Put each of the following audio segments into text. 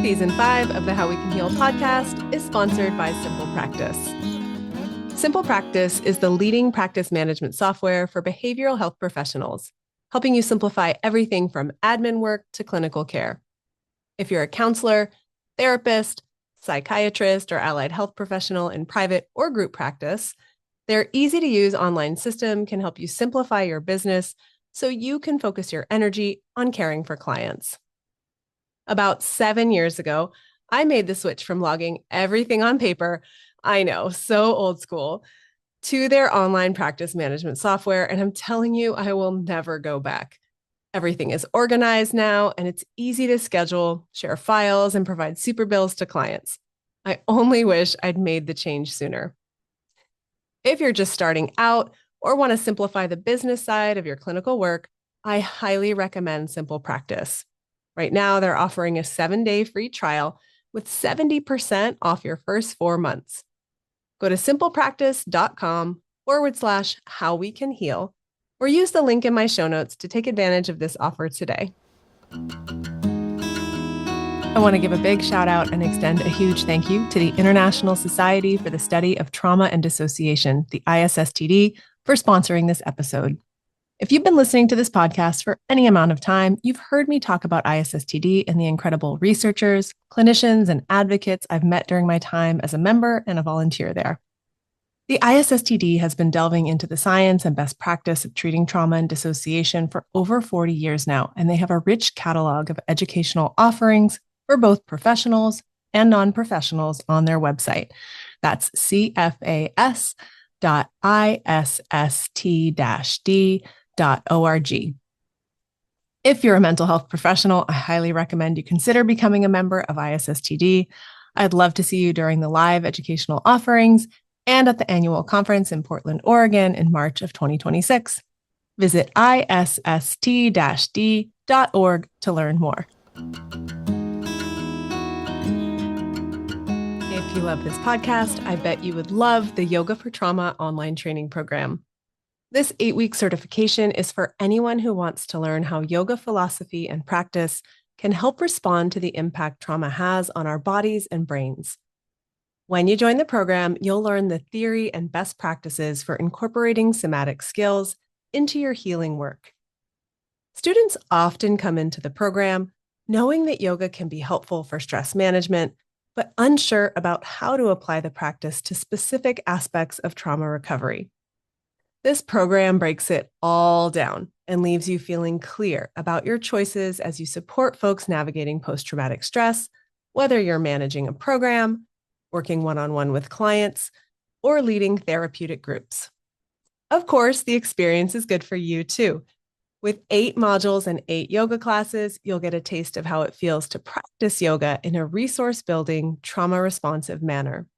Season 5 of the How We Can Heal podcast is sponsored by Simple Practice. Simple Practice is the leading practice management software for behavioral health professionals, helping you simplify everything from admin work to clinical care. If you're a counselor, therapist, psychiatrist, or allied health professional in private or group practice, their easy-to-use online system can help you simplify your business so you can focus your energy on caring for clients. About 7 years ago, I made the switch from logging everything on paper, I know, so old school, to their online practice management software, and I'm telling you, I will never go back. Everything is organized now, and it's easy to schedule, share files, and provide super bills to clients. I only wish I'd made the change sooner. If you're just starting out or want to simplify the business side of your clinical work, I highly recommend Simple Practice. Right now, they're offering a 7-day free trial with 70% off your first 4 months. Go to simplepractice.com/howwecanheal or use the link in my show notes to take advantage of this offer today. I want to give a big shout out and extend a huge thank you to the International Society for the Study of Trauma and Dissociation, the ISSTD, for sponsoring this episode. If you've been listening to this podcast for any amount of time, you've heard me talk about ISSTD and the incredible researchers, clinicians, and advocates I've met during my time as a member and a volunteer there. The ISSTD has been delving into the science and best practice of treating trauma and dissociation for over 40 years now, and they have a rich catalog of educational offerings for both professionals and non-professionals on their website. That's cfas.isst-d.org. If you're a mental health professional, I highly recommend you consider becoming a member of ISSTD. I'd love to see you during the live educational offerings and at the annual conference in Portland, Oregon in March of 2026. Visit isst-d.org to learn more. If you love this podcast, I bet you would love the Yoga for Trauma online training program. This 8-week certification is for anyone who wants to learn how yoga philosophy and practice can help respond to the impact trauma has on our bodies and brains. When you join the program, you'll learn the theory and best practices for incorporating somatic skills into your healing work. Students often come into the program knowing that yoga can be helpful for stress management, but unsure about how to apply the practice to specific aspects of trauma recovery. This program breaks it all down and leaves you feeling clear about your choices as you support folks navigating post-traumatic stress, whether you're managing a program, working one-on-one with clients, or leading therapeutic groups. Of course, the experience is good for you too. With 8 modules and 8 yoga classes, you'll get a taste of how it feels to practice yoga in a resource-building, trauma-responsive manner.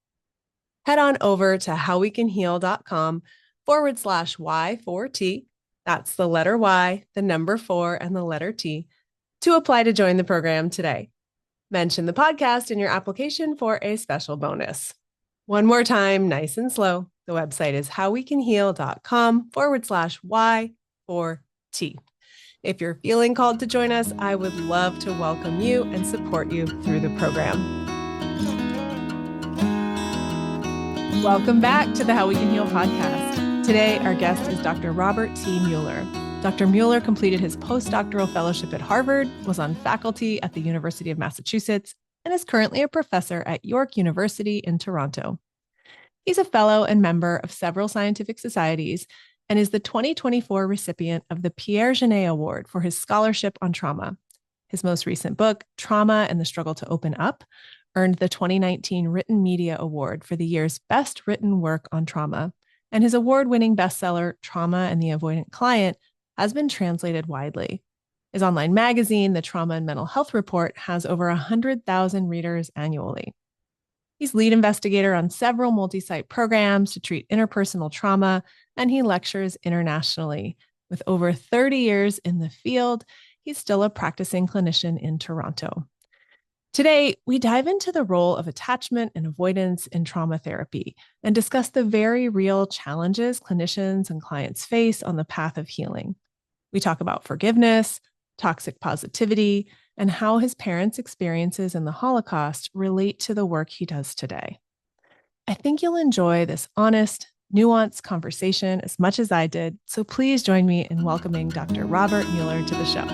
Head on over to howwecanheal.com/Y4T, that's the letter Y, the number 4, and the letter T, to apply to join the program today. Mention the podcast in your application for a special bonus. One more time, nice and slow. The website is howwecanheal.com/Y4T. If you're feeling called to join us, I would love to welcome you and support you through the program. Welcome back to the How We Can Heal podcast. Today, our guest is Dr. Robert T. Mueller. Dr. Mueller completed his postdoctoral fellowship at Harvard, was on faculty at the University of Massachusetts, and is currently a professor at York University in Toronto. He's a fellow and member of several scientific societies and is the 2024 recipient of the Pierre Genet Award for his scholarship on trauma. His most recent book, Trauma and the Struggle to Open Up, earned the 2019 Written Media Award for the year's best written work on trauma, and his award-winning bestseller, Trauma and the Avoidant Client, has been translated widely. His online magazine, the Trauma and Mental Health Report, has over 100,000 readers annually. He's lead investigator on several multi-site programs to treat interpersonal trauma, and he lectures internationally. With over 30 years in the field, he's still a practicing clinician in Toronto. Today, we dive into the role of attachment and avoidance in trauma therapy and discuss the very real challenges clinicians and clients face on the path of healing. We talk about forgiveness, toxic positivity, and how his parents' experiences in the Holocaust relate to the work he does today. I think you'll enjoy this honest, nuanced conversation as much as I did, so please join me in welcoming Dr. Robert Mueller to the show.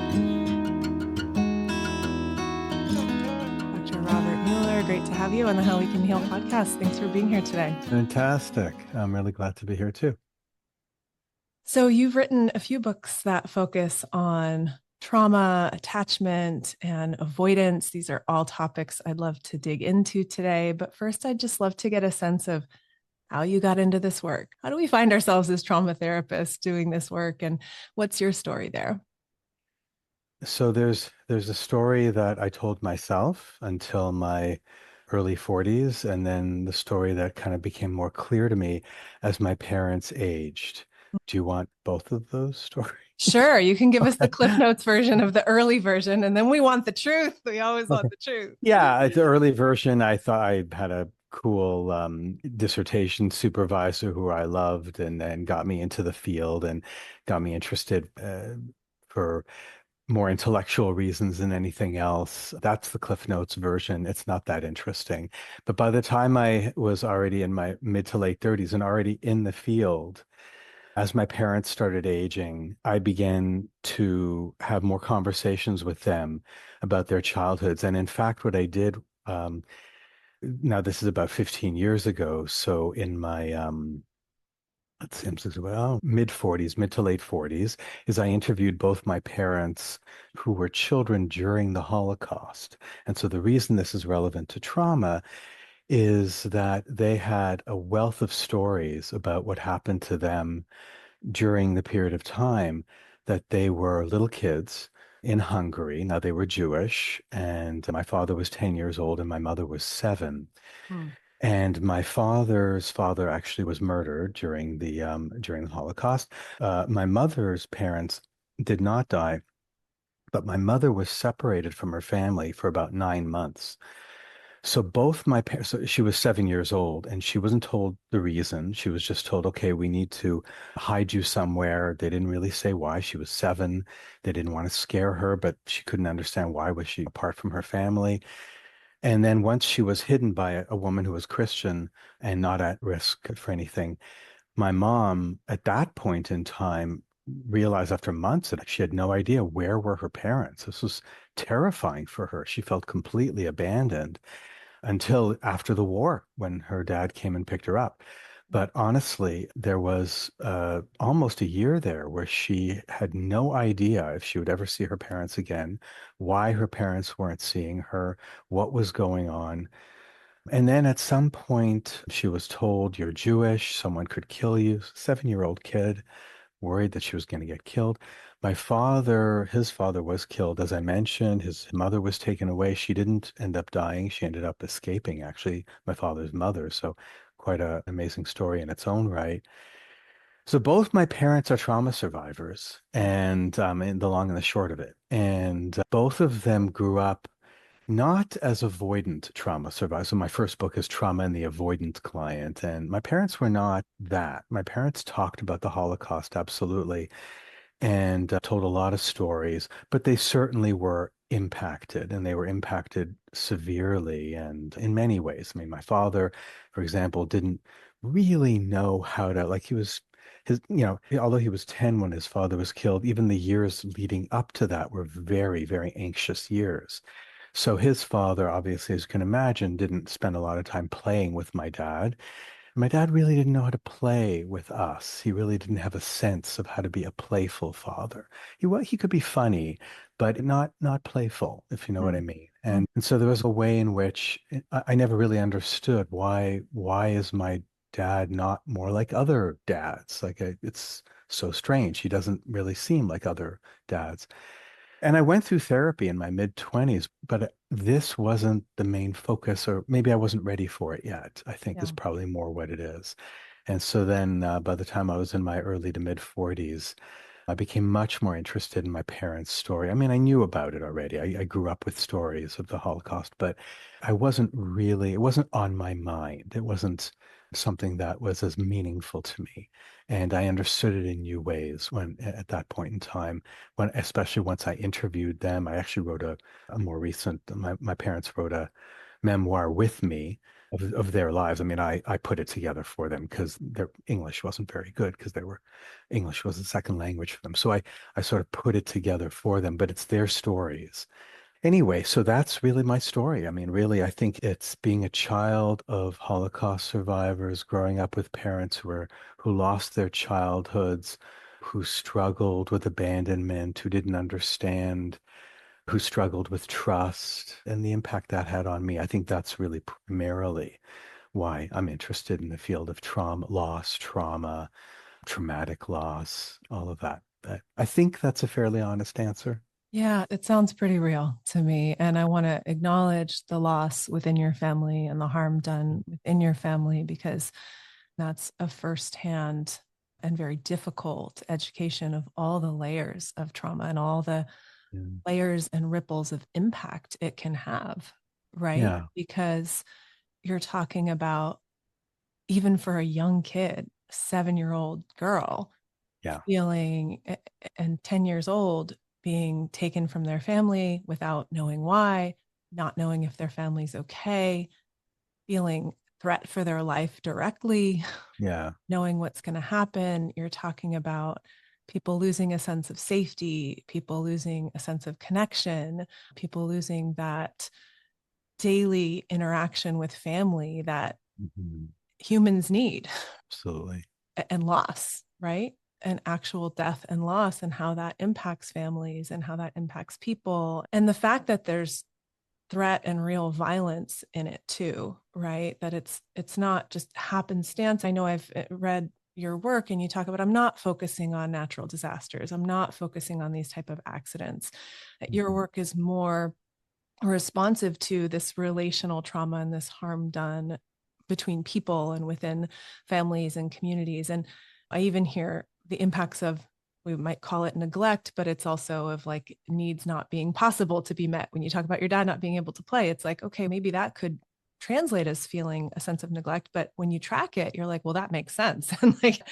Dr. Robert Mueller, great to have you on the How We Can Heal podcast. Thanks for being here today. Fantastic. I'm really glad to be here too. So you've written a few books that focus on trauma, attachment, and avoidance. These are all topics I'd love to dig into today. But first, I'd just love to get a sense of how you got into this work. How do we find ourselves as trauma therapists doing this work? And what's your story there? So there's a story that I told myself until my early 40s, and then the story that kind of became more clear to me as my parents aged. Do you want both of those stories? Sure, you can give us the Cliff Notes version of the early version, and then we want the truth. We always want the truth. Yeah, the early version, I thought I had a cool dissertation supervisor who I loved and then got me into the field and got me interested for more intellectual reasons than anything else. That's the Cliff Notes version. It's not that interesting. But by the time I was already in my mid to late 30s and already in the field, as my parents started aging, I began to have more conversations with them about their childhoods. And in fact, what I did, now this is about 15 years ago. So in my let's see, mid 40s, mid to late 40s, is I interviewed both my parents who were children during the Holocaust. And so the reason this is relevant to trauma is that they had a wealth of stories about what happened to them during the period of time that they were little kids in Hungary. Now they were Jewish, and my father was 10 years old and my mother was 7. And my father's father actually was murdered during the Holocaust. My mother's parents did not die, but my mother was separated from her family for about 9 months. So both my parents, so she was 7 years old and she wasn't told the reason. She was just told, okay, we need to hide you somewhere. They didn't really say why. She was 7. They didn't want to scare her, but she couldn't understand why was she apart from her family. And then once she was hidden by a woman who was Christian and not at risk for anything, my mom at that point in time realized after months that she had no idea where were her parents. This was terrifying for her. She felt completely abandoned until after the war when her dad came and picked her up. But honestly, there was almost a year there where she had no idea if she would ever see her parents again, why her parents weren't seeing her, what was going on. And then at some point, she was told, you're Jewish, someone could kill you. 7-year-old kid, worried that she was going to get killed. My father, his father was killed, as I mentioned. His mother was taken away. She didn't end up dying. She ended up escaping, actually, my father's mother. So quite an amazing story in its own right. So both my parents are trauma survivors, and in the long and the short of it. And both of them grew up not as avoidant trauma survivors. So my first book is Trauma and the Avoidant Client. And my parents were not that. My parents talked about the Holocaust, absolutely, and told a lot of stories, but they certainly were impacted, and they were impacted severely and in many ways. I mean, my father, for example, didn't really know how to, like he was although he was 10 when his father was killed, even the years leading up to that were very, very anxious years. So his father, obviously, as you can imagine, didn't spend a lot of time playing with my dad. My dad really didn't know how to play with us. He really didn't have a sense of how to be a playful father. He could be funny, but not playful, if you know what I mean. And so there was a way in which I never really understood why is my dad not more like other dads? It's so strange. He doesn't really seem like other dads. And I went through therapy in my mid 20s, but this wasn't the main focus, or maybe I wasn't ready for it yet, I think is probably more what it is. And so then by the time I was in my early to mid 40s, I became much more interested in my parents' story. I mean, I knew about it already. I grew up with stories of the Holocaust, but it wasn't on my mind. It wasn't something that was as meaningful to me. And I understood it in new ways at that point in time, especially once I interviewed them. I actually wrote a more recent, my parents wrote a memoir with me of their lives. I mean, I put it together for them because their English wasn't very good because English was a second language for them. So I sort of put it together for them, but it's their stories. Anyway, so that's really my story. I mean, really, I think it's being a child of Holocaust survivors, growing up with parents who lost their childhoods, who struggled with abandonment, who didn't understand, who struggled with trust, and the impact that had on me. I think that's really primarily why I'm interested in the field of trauma, traumatic loss, all of that. But I think that's a fairly honest answer. Yeah, it sounds pretty real to me. And I want to acknowledge the loss within your family and the harm done within your family, because that's a firsthand and very difficult education of all the layers of trauma and all the Yeah. layers and ripples of impact it can have, right? Yeah. Because you're talking about, even for a young kid, 7-year-old girl Yeah. feeling, and 10 years old, being taken from their family without knowing why, not knowing if their family's okay, feeling threat for their life directly, Yeah. knowing what's going to happen. You're talking about people losing a sense of safety, people losing a sense of connection, people losing that daily interaction with family that Mhm. humans need, Absolutely. and loss, right? And actual death and loss, and how that impacts families and how that impacts people. And the fact that there's threat and real violence in it too, right? That it's not just happenstance. I know I've read your work and you talk about, I'm not focusing on natural disasters. I'm not focusing on these type of accidents. Your Mhm. work is more responsive to this relational trauma and this harm done between people and within families and communities. And I even hear the impacts of, we might call it neglect, but it's also of like needs not being possible to be met. When you talk about your dad not being able to play, it's like, okay, maybe that could translate as feeling a sense of neglect. But when you track it, you're like, well, that makes sense. And like,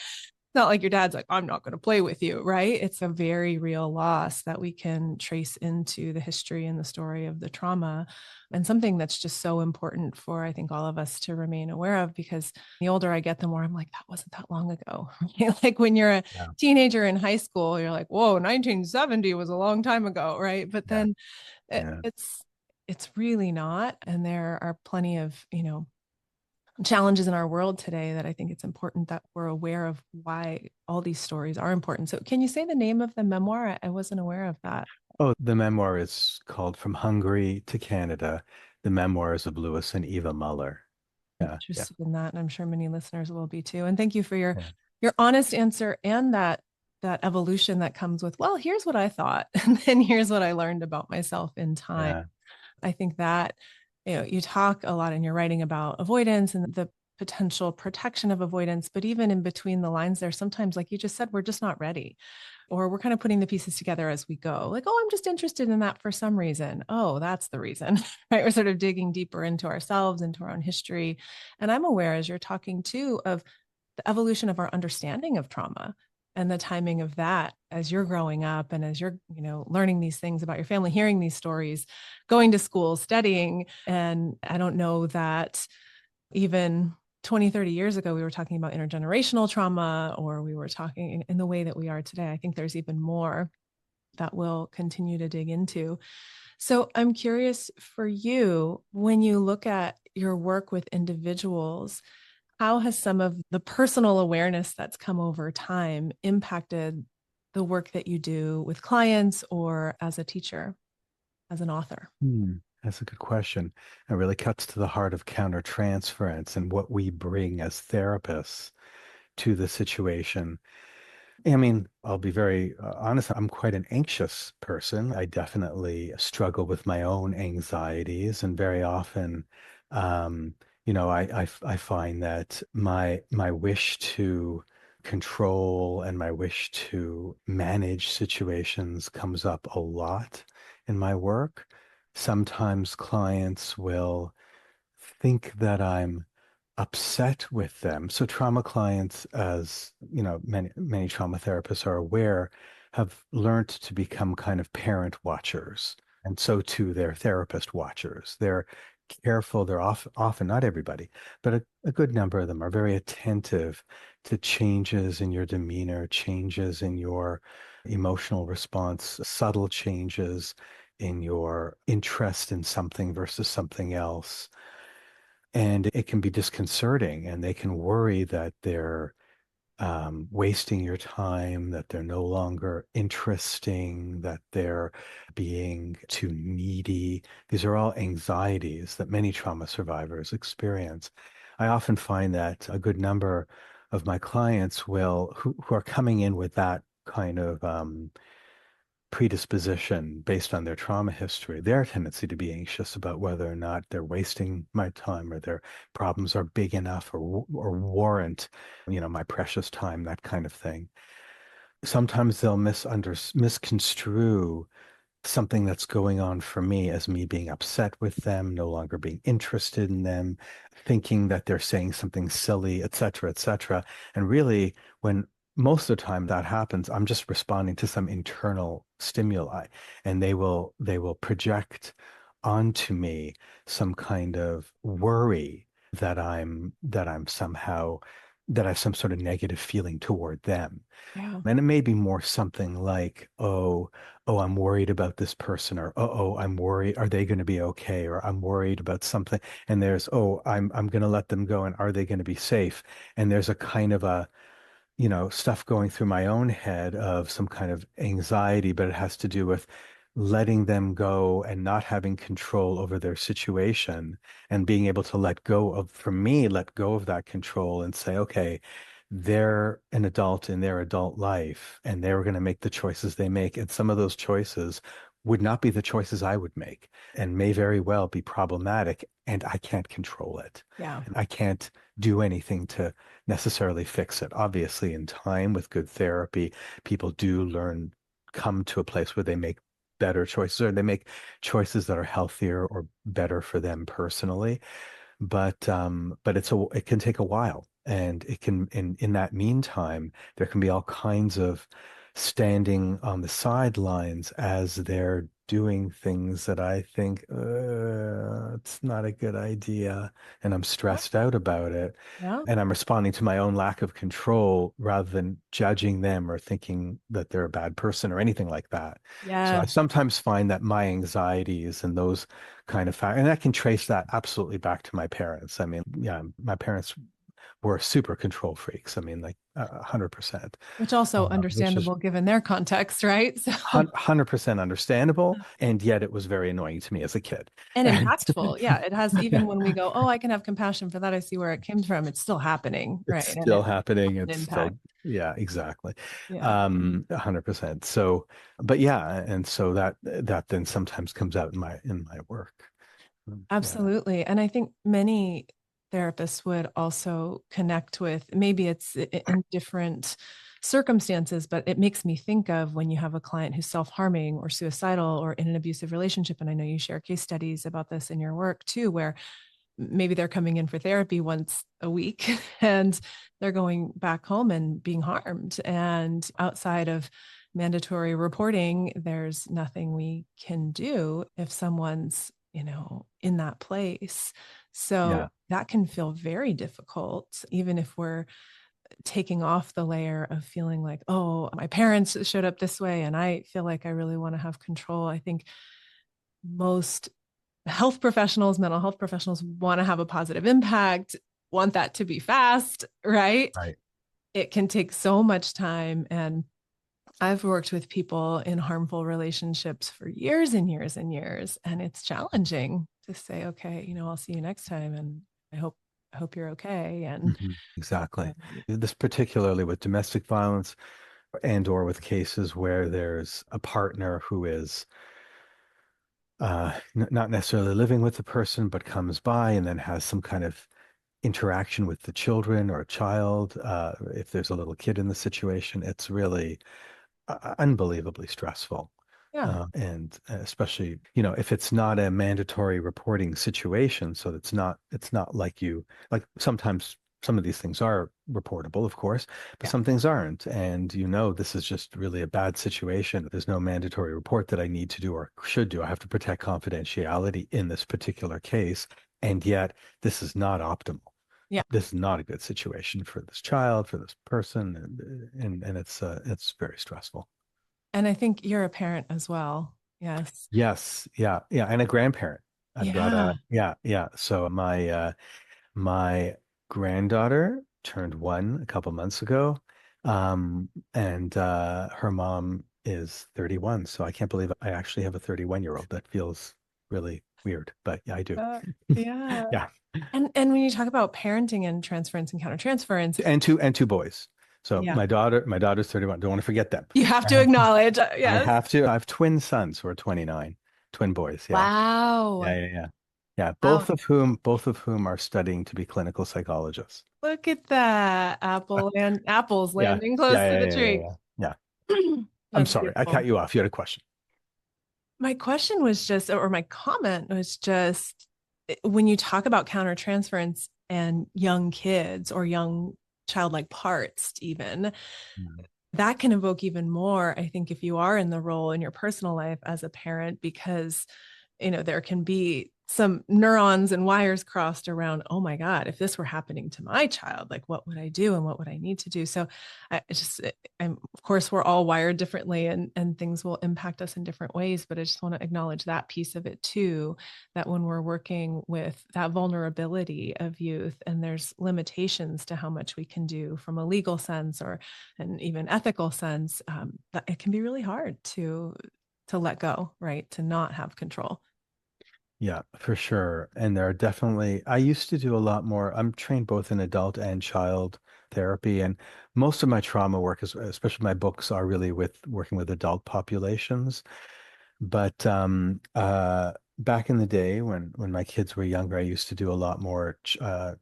not like your dad's like, I'm not going to play with you, right? It's a very real loss that we can trace into the history and the story of the trauma, and something that's just so important for, I think, all of us to remain aware of, because the older I get, the more I'm like, that wasn't that long ago. Like when you're a Yeah. teenager in high school, you're like, whoa, 1970 was a long time ago, right? But Yeah. then Yeah. it's really not. And there are plenty of, challenges in our world today that I think it's important that we're aware of why all these stories are important. So can you say the name of the memoir? I wasn't aware of that. Oh, the memoir is called From Hungary to Canada, The Memoirs of Lewis and Eva Mueller. Yeah. Yeah. Interested in that, and I'm sure many listeners will be too. And thank you for your Yeah. your honest answer, and that evolution that comes with, well, here's what I thought, and then here's what I learned about myself in time. Yeah. I think that, you talk a lot in your writing about avoidance and the potential protection of avoidance, but even in between the lines there, sometimes, like you just said, we're just not ready, or we're kind of putting the pieces together as we go. Like, oh, I'm just interested in that for some reason. Oh, that's the reason, right? We're sort of digging deeper into ourselves, into our own history. And I'm aware, as you're talking too, of the evolution of our understanding of trauma and the timing of that as you're growing up and as you're, learning these things about your family, hearing these stories, going to school, studying. And I don't know that even 20, 30 years ago, we were talking about intergenerational trauma, or we were talking in the way that we are today. I think there's even more that we'll continue to dig into. So I'm curious, for you, when you look at your work with individuals, how has some of the personal awareness that's come over time impacted the work that you do with clients or as a teacher, as an author? That's a good question. It really cuts to the heart of countertransference and what we bring as therapists to the situation. I mean, I'll be very honest. I'm quite an anxious person. I definitely struggle with my own anxieties, and very often, um, I find that my wish to control and my wish to manage situations comes up a lot in my work. Sometimes clients will think that I'm upset with them. So trauma clients, as you know, many trauma therapists are aware, have learned to become kind of parent watchers. And so too their therapist watchers. They're careful, they're often, not everybody, but a good number of them are very attentive to changes in your demeanor, changes in your emotional response, subtle changes in your interest in something versus something else. And it can be disconcerting, and they can worry that they're wasting your time, that they're no longer interesting, that they're being too needy. These are all anxieties that many trauma survivors experience. I often find that a good number of my clients who are coming in with that kind of predisposition based on their trauma history, their tendency to be anxious about whether or not they're wasting my time or their problems are big enough or warrant, my precious time, that kind of thing. Sometimes they'll misconstrue something that's going on for me as me being upset with them, no longer being interested in them, thinking that they're saying something silly, et cetera, et cetera. And really, when most of the time that happens, I'm just responding to some internal stimuli, and they will project onto me some kind of worry that I'm somehow that I have some sort of negative feeling toward them. Yeah. And it may be more something like, I'm worried about this person, or I'm worried, are they going to be okay? Or I'm worried about something. And there's, I'm going to let them go, and are they going to be safe? And there's a kind of stuff going through my own head of some kind of anxiety, but it has to do with letting them go and not having control over their situation, and being able to for me, let go of that control and say, okay, they're an adult in their adult life, and they're going to make the choices they make. And some of those choices would not be the choices I would make, and may very well be problematic, and I can't control it. Yeah. And I can't do anything to necessarily fix it. Obviously, in time with good therapy, people do come to a place where they make better choices, or they make choices that are healthier or better for them personally. But it can take a while, and it can in that meantime there can be all kinds of standing on the sidelines as they're doing things that I think it's not a good idea, and I'm stressed out about it, Yeah. and I'm responding to my own lack of control rather than judging them or thinking that they're a bad person or anything like that. So I Yeah. sometimes find that my anxieties and those kind of fact, and I can trace that absolutely back to my parents. I mean, yeah, my parents were super control freaks. I mean, like 100%, Which also which is understandable given their context, right? So 100% understandable. And yet it was very annoying to me as a kid. and And impactful. Yeah. It has, even when we go, oh, I can have compassion for that. I see where it came from. It's still happening. it's Right. And still it happening. has an It's impact. still, yeah, exactly. Yeah. 100%. So, but yeah, and so that then sometimes comes out in my work. Yeah. Absolutely. And I think many therapists would also connect with, maybe it's in different circumstances, but it makes me think of when you have a client who's self-harming or suicidal or in an abusive relationship. And I know you share case studies about this in your work too, where maybe they're coming in for therapy once a week and they're going back home and being harmed. And outside of mandatory reporting, there's nothing we can do if someone's, in that place. So Yeah. that can feel very difficult, even if we're taking off the layer of feeling like, oh, my parents showed up this way and I feel like I really want to have control. I think most health professionals, mental health professionals want to have a positive impact, want that to be fast, right? Right. It can take so much time. And I've worked with people in harmful relationships for years and years and years. And it's challenging to say, okay, I'll see you next time. And I hope you're okay. And Exactly. um, This particularly with domestic violence and or with cases where there's a partner who is not necessarily living with the person, but comes by and then has some kind of interaction with the children or child. If there's a little kid in the situation, it's really unbelievably stressful. Yeah. And especially, if it's not a mandatory reporting situation, so it's not like sometimes some of these things are reportable, of course, but Yeah. some things aren't. And this is just really a bad situation. There's no mandatory report that I need to do or should do. I have to protect confidentiality in this particular case. And yet this is not optimal. Yeah. This is not a good situation for this child, for this person, and it's very stressful. And I think you're a parent as well. Yes. Yes, yeah, yeah, and a grandparent. I've got Yeah. yeah, yeah. So my granddaughter turned 1 a couple months ago, and her mom is 31. So I can't believe I actually have a 31-year-old. That feels really weird, but yeah, I do. Uh, yeah. Yeah, And when you talk about parenting and transference and countertransference, and two boys. So yeah, my daughter's 31. Don't want to forget them. you have I to have, acknowledge, I yes. have to. I have twin sons who are 29, twin boys. Yeah. Wow. Yeah, yeah, yeah. Yeah, Wow. both of whom are studying to be clinical psychologists. Look at that. Apples Yeah. landing close Yeah, to yeah, the yeah, yeah, tree. yeah. Yeah. I'm That's sorry. I cut beautiful. you off. You had a question. My question was just, or my comment was just, when you talk about countertransference and young kids or young childlike parts, even, Mm. that can evoke even more, I think, if you are in the role in your personal life as a parent, because there can be some neurons and wires crossed around, oh my God, if this were happening to my child, like what would I do and what would I need to do? So of course, we're all wired differently, and things will impact us in different ways, but I just want to acknowledge that piece of it too, that when we're working with that vulnerability of youth, and there's limitations to how much we can do from a legal sense or an even ethical sense, that it can be really hard to let go, right? To not have control. Yeah, for sure. And there are definitely, I used to do a lot more. I'm trained both in adult and child therapy, and most of my trauma work is, especially my books, are really with working with adult populations. But back in the day when my kids were younger, I used to do a lot more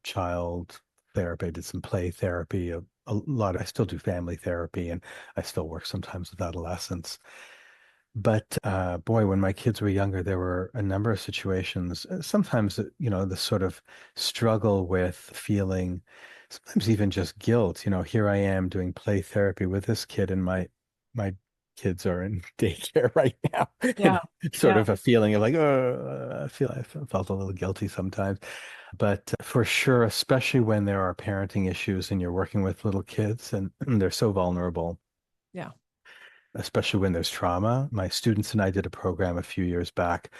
child therapy. I did some play therapy, a lot. I still do family therapy, and I still work sometimes with adolescents. But boy, when my kids were younger, there were a number of situations. Sometimes, the sort of struggle with feeling, sometimes even just guilt. Here I am doing play therapy with this kid, and my kids are in daycare right now, Yeah. and sort Yeah. of a feeling of like, oh, I felt a little guilty sometimes. But for sure, especially when there are parenting issues and you're working with little kids, and they're so vulnerable, Yeah. especially when there's trauma. My students and I did a program a few years back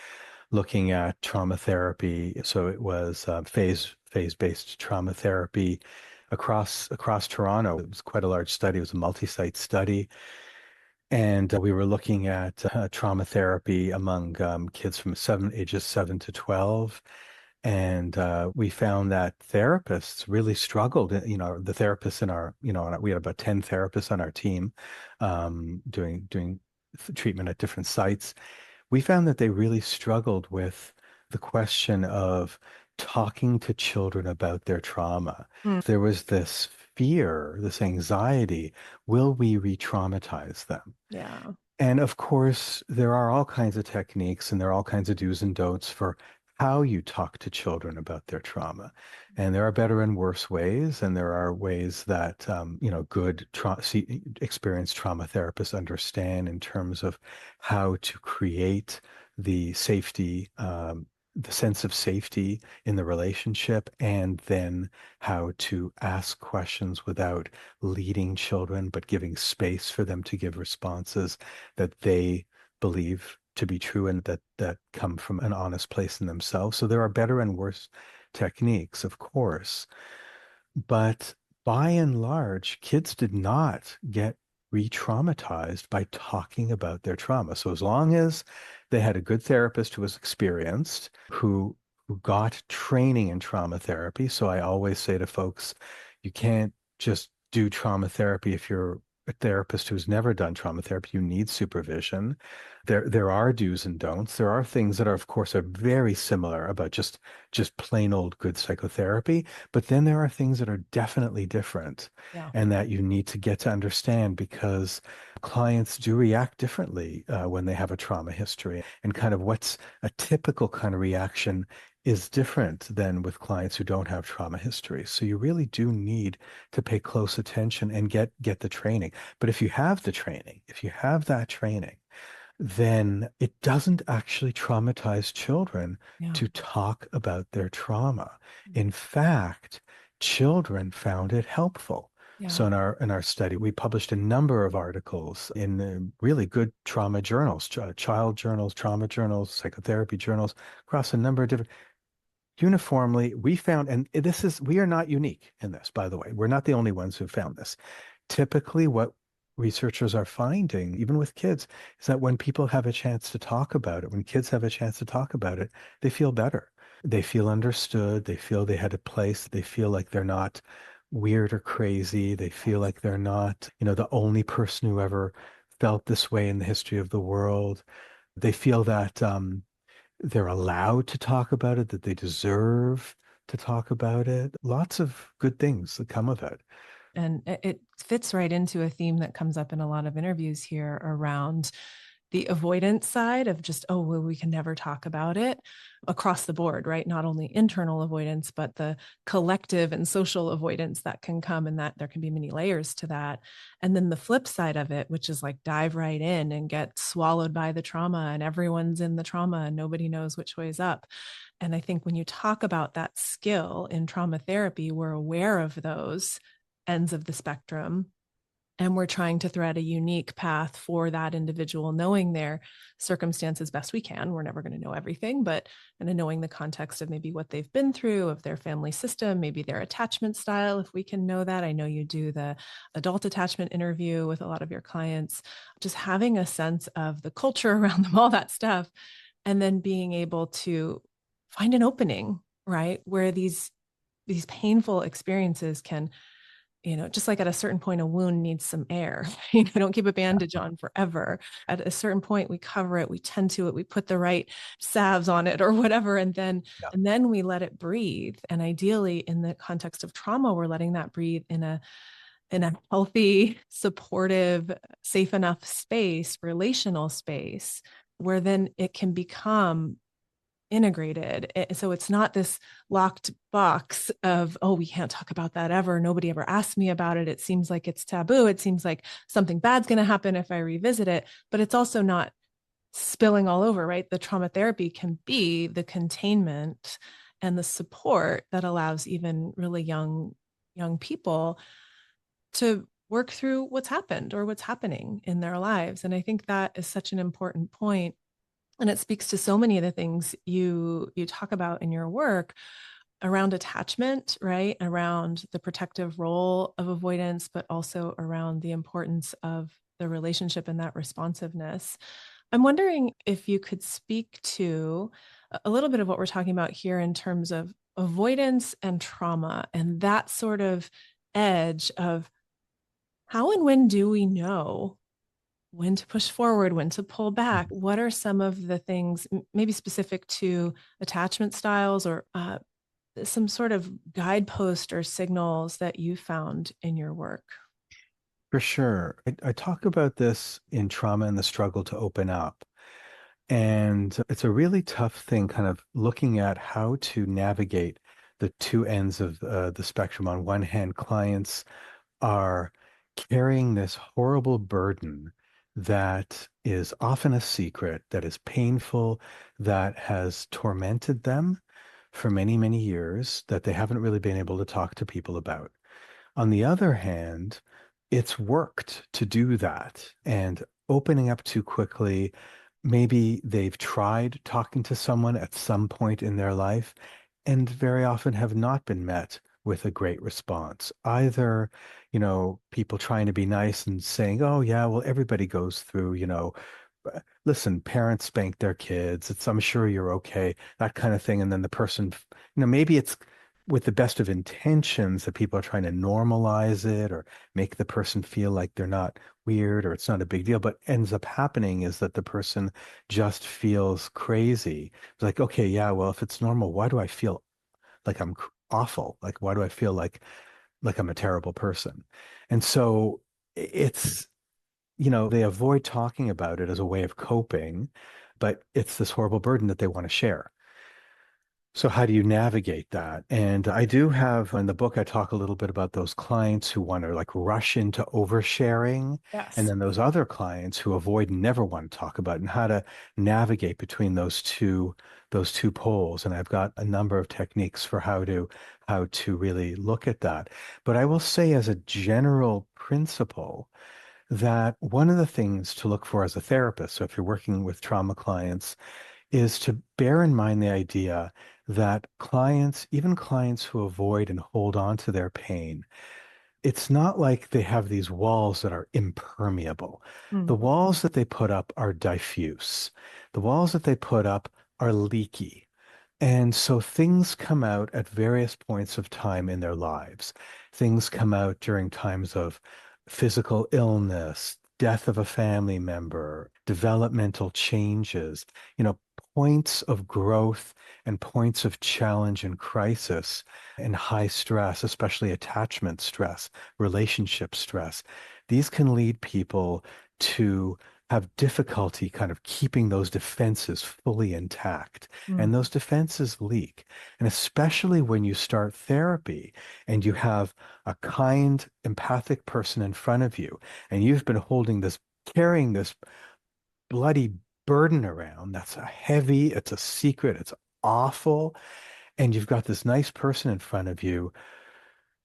looking at trauma therapy. So it was phase-based trauma therapy across Toronto. It was quite a large study. It was a multi-site study. And we were looking at trauma therapy among kids from ages 7 to 12. And we found that therapists really struggled. The therapists in we had about 10 therapists on our team doing treatment at different sites. We found that they really struggled with the question of talking to children about their trauma. Mm. There was this fear, this anxiety, will we re-traumatize them? Yeah. And of course, there are all kinds of techniques and there are all kinds of do's and don'ts for how you talk to children about their trauma. And there are better and worse ways. And there are ways that, good experienced trauma therapists understand in terms of how to create the safety, the sense of safety in the relationship, and then how to ask questions without leading children, but giving space for them to give responses that they believe to be true and that come from an honest place in themselves. So there are better and worse techniques, of course, but by and large, kids did not get re-traumatized by talking about their trauma. So as long as they had a good therapist who was experienced, who got training in trauma therapy. So I always say to folks, you can't just do trauma therapy if you're a therapist who's never done trauma therapy, you need supervision. There are do's and don'ts. There are things that are, of course, are very similar about just plain old good psychotherapy, but then there are things that are definitely different Yeah. and that you need to get to understand because clients do react differently when they have a trauma history, and kind of what's a typical kind of reaction is different than with clients who don't have trauma history. So you really do need to pay close attention and get the training. But if you have the training, if you have that training, then it doesn't actually traumatize children Yeah. to talk about their trauma. In fact, children found it helpful. Yeah. So in our study, we published a number of articles in really good trauma journals, child journals, trauma journals, psychotherapy journals, across a number of different. Uniformly, we found, and we are not unique in this, by the way. We're not the only ones who found this. Typically, what researchers are finding, even with kids, is that when people have a chance to talk about it, when kids have a chance to talk about it, they feel better. They feel understood. They feel they had a place. They feel like they're not weird or crazy. They feel like they're not, the only person who ever felt this way in the history of the world. They feel that they're allowed to talk about it, that they deserve to talk about it. Lots of good things that come of it. And it fits right into a theme that comes up in a lot of interviews here around the avoidance side of just, oh, well, we can never talk about it across the board, right? Not only internal avoidance, but the collective and social avoidance that can come, and that there can be many layers to that. And then the flip side of it, which is like dive right in and get swallowed by the trauma, and everyone's in the trauma and nobody knows which way is up. And I think when you talk about that skill in trauma therapy, we're aware of those ends of the spectrum, and we're trying to thread a unique path for that individual, knowing their circumstances best we can. We're never going to know everything, but and knowing the context of maybe what they've been through, of their family system, maybe their attachment style, if we can know that. I know you do the adult attachment interview with a lot of your clients, just having a sense of the culture around them, all that stuff, and then being able to find an opening, right, where these painful experiences can, just like at a certain point, a wound needs some air. Don't keep a bandage on forever. At a certain point, we cover it, we tend to it, we put the right salves on it or whatever, and then Yeah. we let it breathe. And ideally, in the context of trauma, we're letting that breathe in a healthy, supportive, safe enough space, relational space, where then it can become integrated. So it's not this locked box of, oh, we can't talk about that ever. Nobody ever asked me about it. It seems like it's taboo. It seems like something bad's going to happen if I revisit it. But it's also not spilling all over, right? The trauma therapy can be the containment and the support that allows even really young people to work through what's happened or what's happening in their lives. And I think that is such an important point, and it speaks to so many of the things you talk about in your work around attachment, right? Around the protective role of avoidance, but also around the importance of the relationship and that responsiveness. I'm wondering if you could speak to a little bit of what we're talking about here in terms of avoidance and trauma, and that sort of edge of how and when do we know when to push forward, when to pull back? What are some of the things, maybe specific to attachment styles, or some sort of guidepost or signals that you found in your work? For sure. I talk about this in Trauma and the Struggle to Open Up. And it's a really tough thing, kind of looking at how to navigate the two ends of the spectrum. On one hand, clients are carrying this horrible burden that is often a secret, that is painful, that has tormented them for many, many years, that they haven't really been able to talk to people about. On the other hand, it's worked to do that, and opening up too quickly. Maybe they've tried talking to someone at some point in their life and very often have not been met with a great response. Either, people trying to be nice and saying, oh, yeah, well, everybody goes through, listen, parents spank their kids. I'm sure you're okay, that kind of thing. And then the person, maybe it's with the best of intentions that people are trying to normalize it or make the person feel like they're not weird or it's not a big deal. But ends up happening is that the person just feels crazy. It's like, okay, yeah, well, if it's normal, why do I feel like I'm awful? Like, why do I feel like I'm a terrible person? And so it's, they avoid talking about it as a way of coping, but it's this horrible burden that they want to share. So how do you navigate that? And I do have in the book, I talk a little bit about those clients who want to like rush into oversharing, and Yes. then those other clients who avoid and never want to talk about it, and how to navigate between those two poles. And I've got a number of techniques for how to really look at that. But I will say as a general principle that one of the things to look for as a therapist, so if you're working with trauma clients, is to bear in mind the idea that clients, even clients who avoid and hold on to their pain, it's not like they have these walls that are impermeable. The Mm. walls that they put up are diffuse. The walls that they put up are leaky. And so things come out at various points of time in their lives. Things come out during times of physical illness, death of a family member, developmental changes, you know, points of growth and points of challenge and crisis and high stress, especially attachment stress, relationship stress. These can lead people to have difficulty kind of keeping those defenses fully intact. And Mm. those defenses leak. And especially when you start therapy and you have a kind, empathic person in front of you, and you've been carrying this bloody burden around that's a heavy, it's a secret, it's awful. And you've got this nice person in front of you,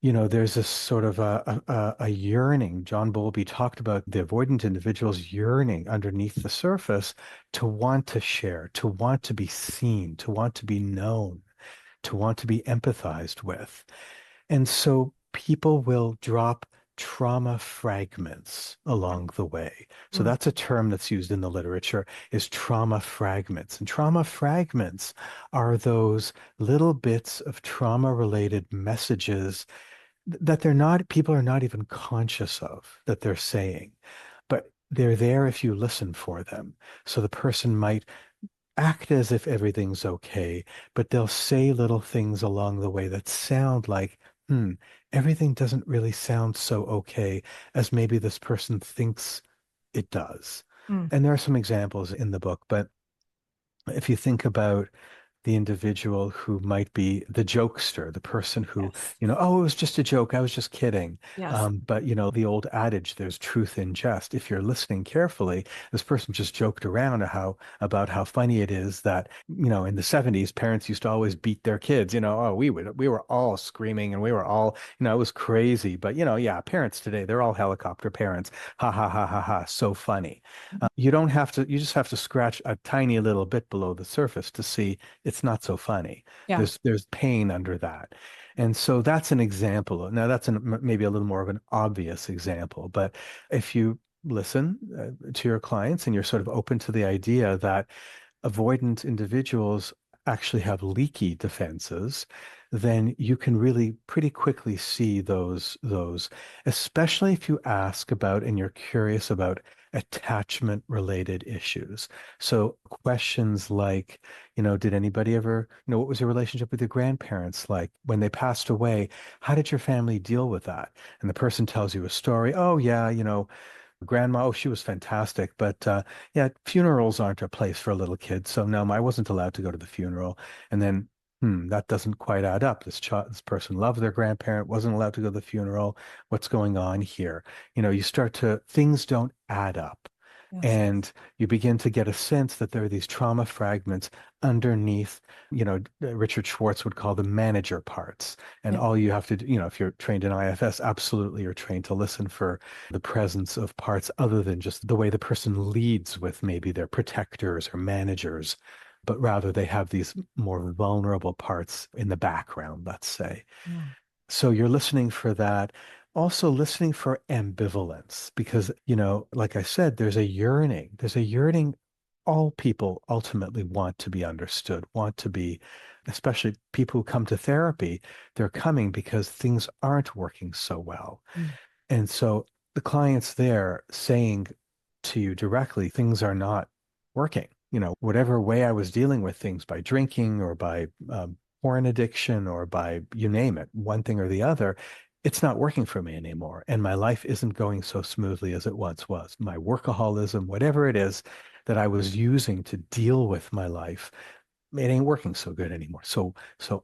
there's this sort of a yearning. John Bowlby talked about the avoidant individual's yearning underneath the surface to want to share, to want to be seen, to want to be known, to want to be empathized with. And so people will drop trauma fragments along the way. So Mm. that's a term that's used in the literature is trauma fragments. And trauma fragments are those little bits of trauma related messages that people are not even conscious of that they're saying, but they're there if you listen for them. So the person might act as if everything's okay, but they'll say little things along the way that sound like, hmm, everything doesn't really sound so okay as maybe this person thinks it does. Mm. And there are some examples in the book, but if you think about the individual who might be the jokester, the person who, Yes. oh, it was just a joke. I was just kidding. Yes. But, the old adage, there's truth in jest. If you're listening carefully, this person just joked around about how funny it is that, in the 70s, parents used to always beat their kids. Oh, we were all screaming and we were all, it was crazy. But, yeah, parents today, they're all helicopter parents. Ha ha ha ha ha. So funny. You just have to scratch a tiny little bit below the surface to see it's not so funny. Yeah. There's pain under that. And so that's an example. Now that's maybe a little more of an obvious example, but if you listen to your clients and you're sort of open to the idea that avoidant individuals actually have leaky defenses, then you can really pretty quickly see those, especially if you ask about and you're curious about attachment related issues. So questions like, did anybody ever, what was your relationship with your grandparents like when they passed away? How did your family deal with that? And the person tells you a story. Oh yeah, grandma, oh, she was fantastic. But yeah, funerals aren't a place for a little kid. So no, I wasn't allowed to go to the funeral. And then, that doesn't quite add up. This person loved their grandparent, wasn't allowed to go to the funeral. What's going on here? Things don't add up. Yes. And you begin to get a sense that there are these trauma fragments underneath, Richard Schwartz would call them manager parts. And Yeah. all you have to do, if you're trained in IFS, absolutely you're trained to listen for the presence of parts other than just the way the person leads with maybe their protectors or managers, but rather they have these more vulnerable parts in the background, let's say. Mm. So you're listening for that. Also listening for ambivalence because, like I said, there's a yearning. There's a yearning all people ultimately want to be understood, want to be, especially people who come to therapy, they're coming because things aren't working so well. Mm. And so the client's there saying to you directly, things are not working. Whatever way I was dealing with things by drinking or by porn addiction or by you name it, one thing or the other, it's not working for me anymore. And my life isn't going so smoothly as it once was. My workaholism, whatever it is that I was using to deal with my life, it ain't working so good anymore. So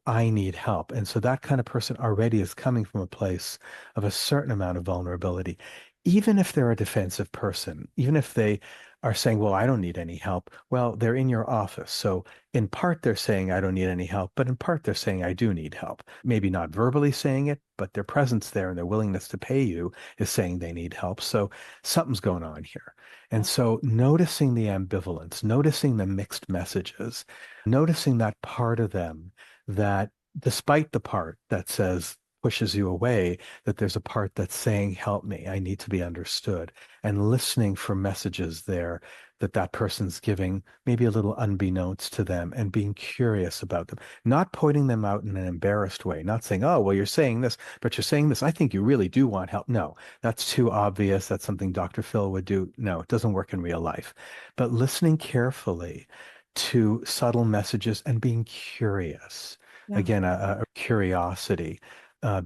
I need help. And so that kind of person already is coming from a place of a certain amount of vulnerability. Even if they're a defensive person, even if they are saying, well, I don't need any help. Well, they're in your office. So in part, they're saying, I don't need any help, but in part, they're saying, I do need help. Maybe not verbally saying it, but their presence there and their willingness to pay you is saying they need help. So something's going on here. And Yeah. so noticing the ambivalence, noticing the mixed messages, noticing that part of them that despite the part that says pushes you away, that there's a part that's saying, help me, I need to be understood, and listening for messages there that that person's giving, maybe a little unbeknownst to them, and being curious about them, not pointing them out in an embarrassed way, not saying, oh, well, you're saying this, but you're saying this. I think you really do want help. No, that's too obvious. That's something Dr. Phil would do. No, it doesn't work in real life. But listening carefully to subtle messages and being curious. Yeah. Again, a curiosity,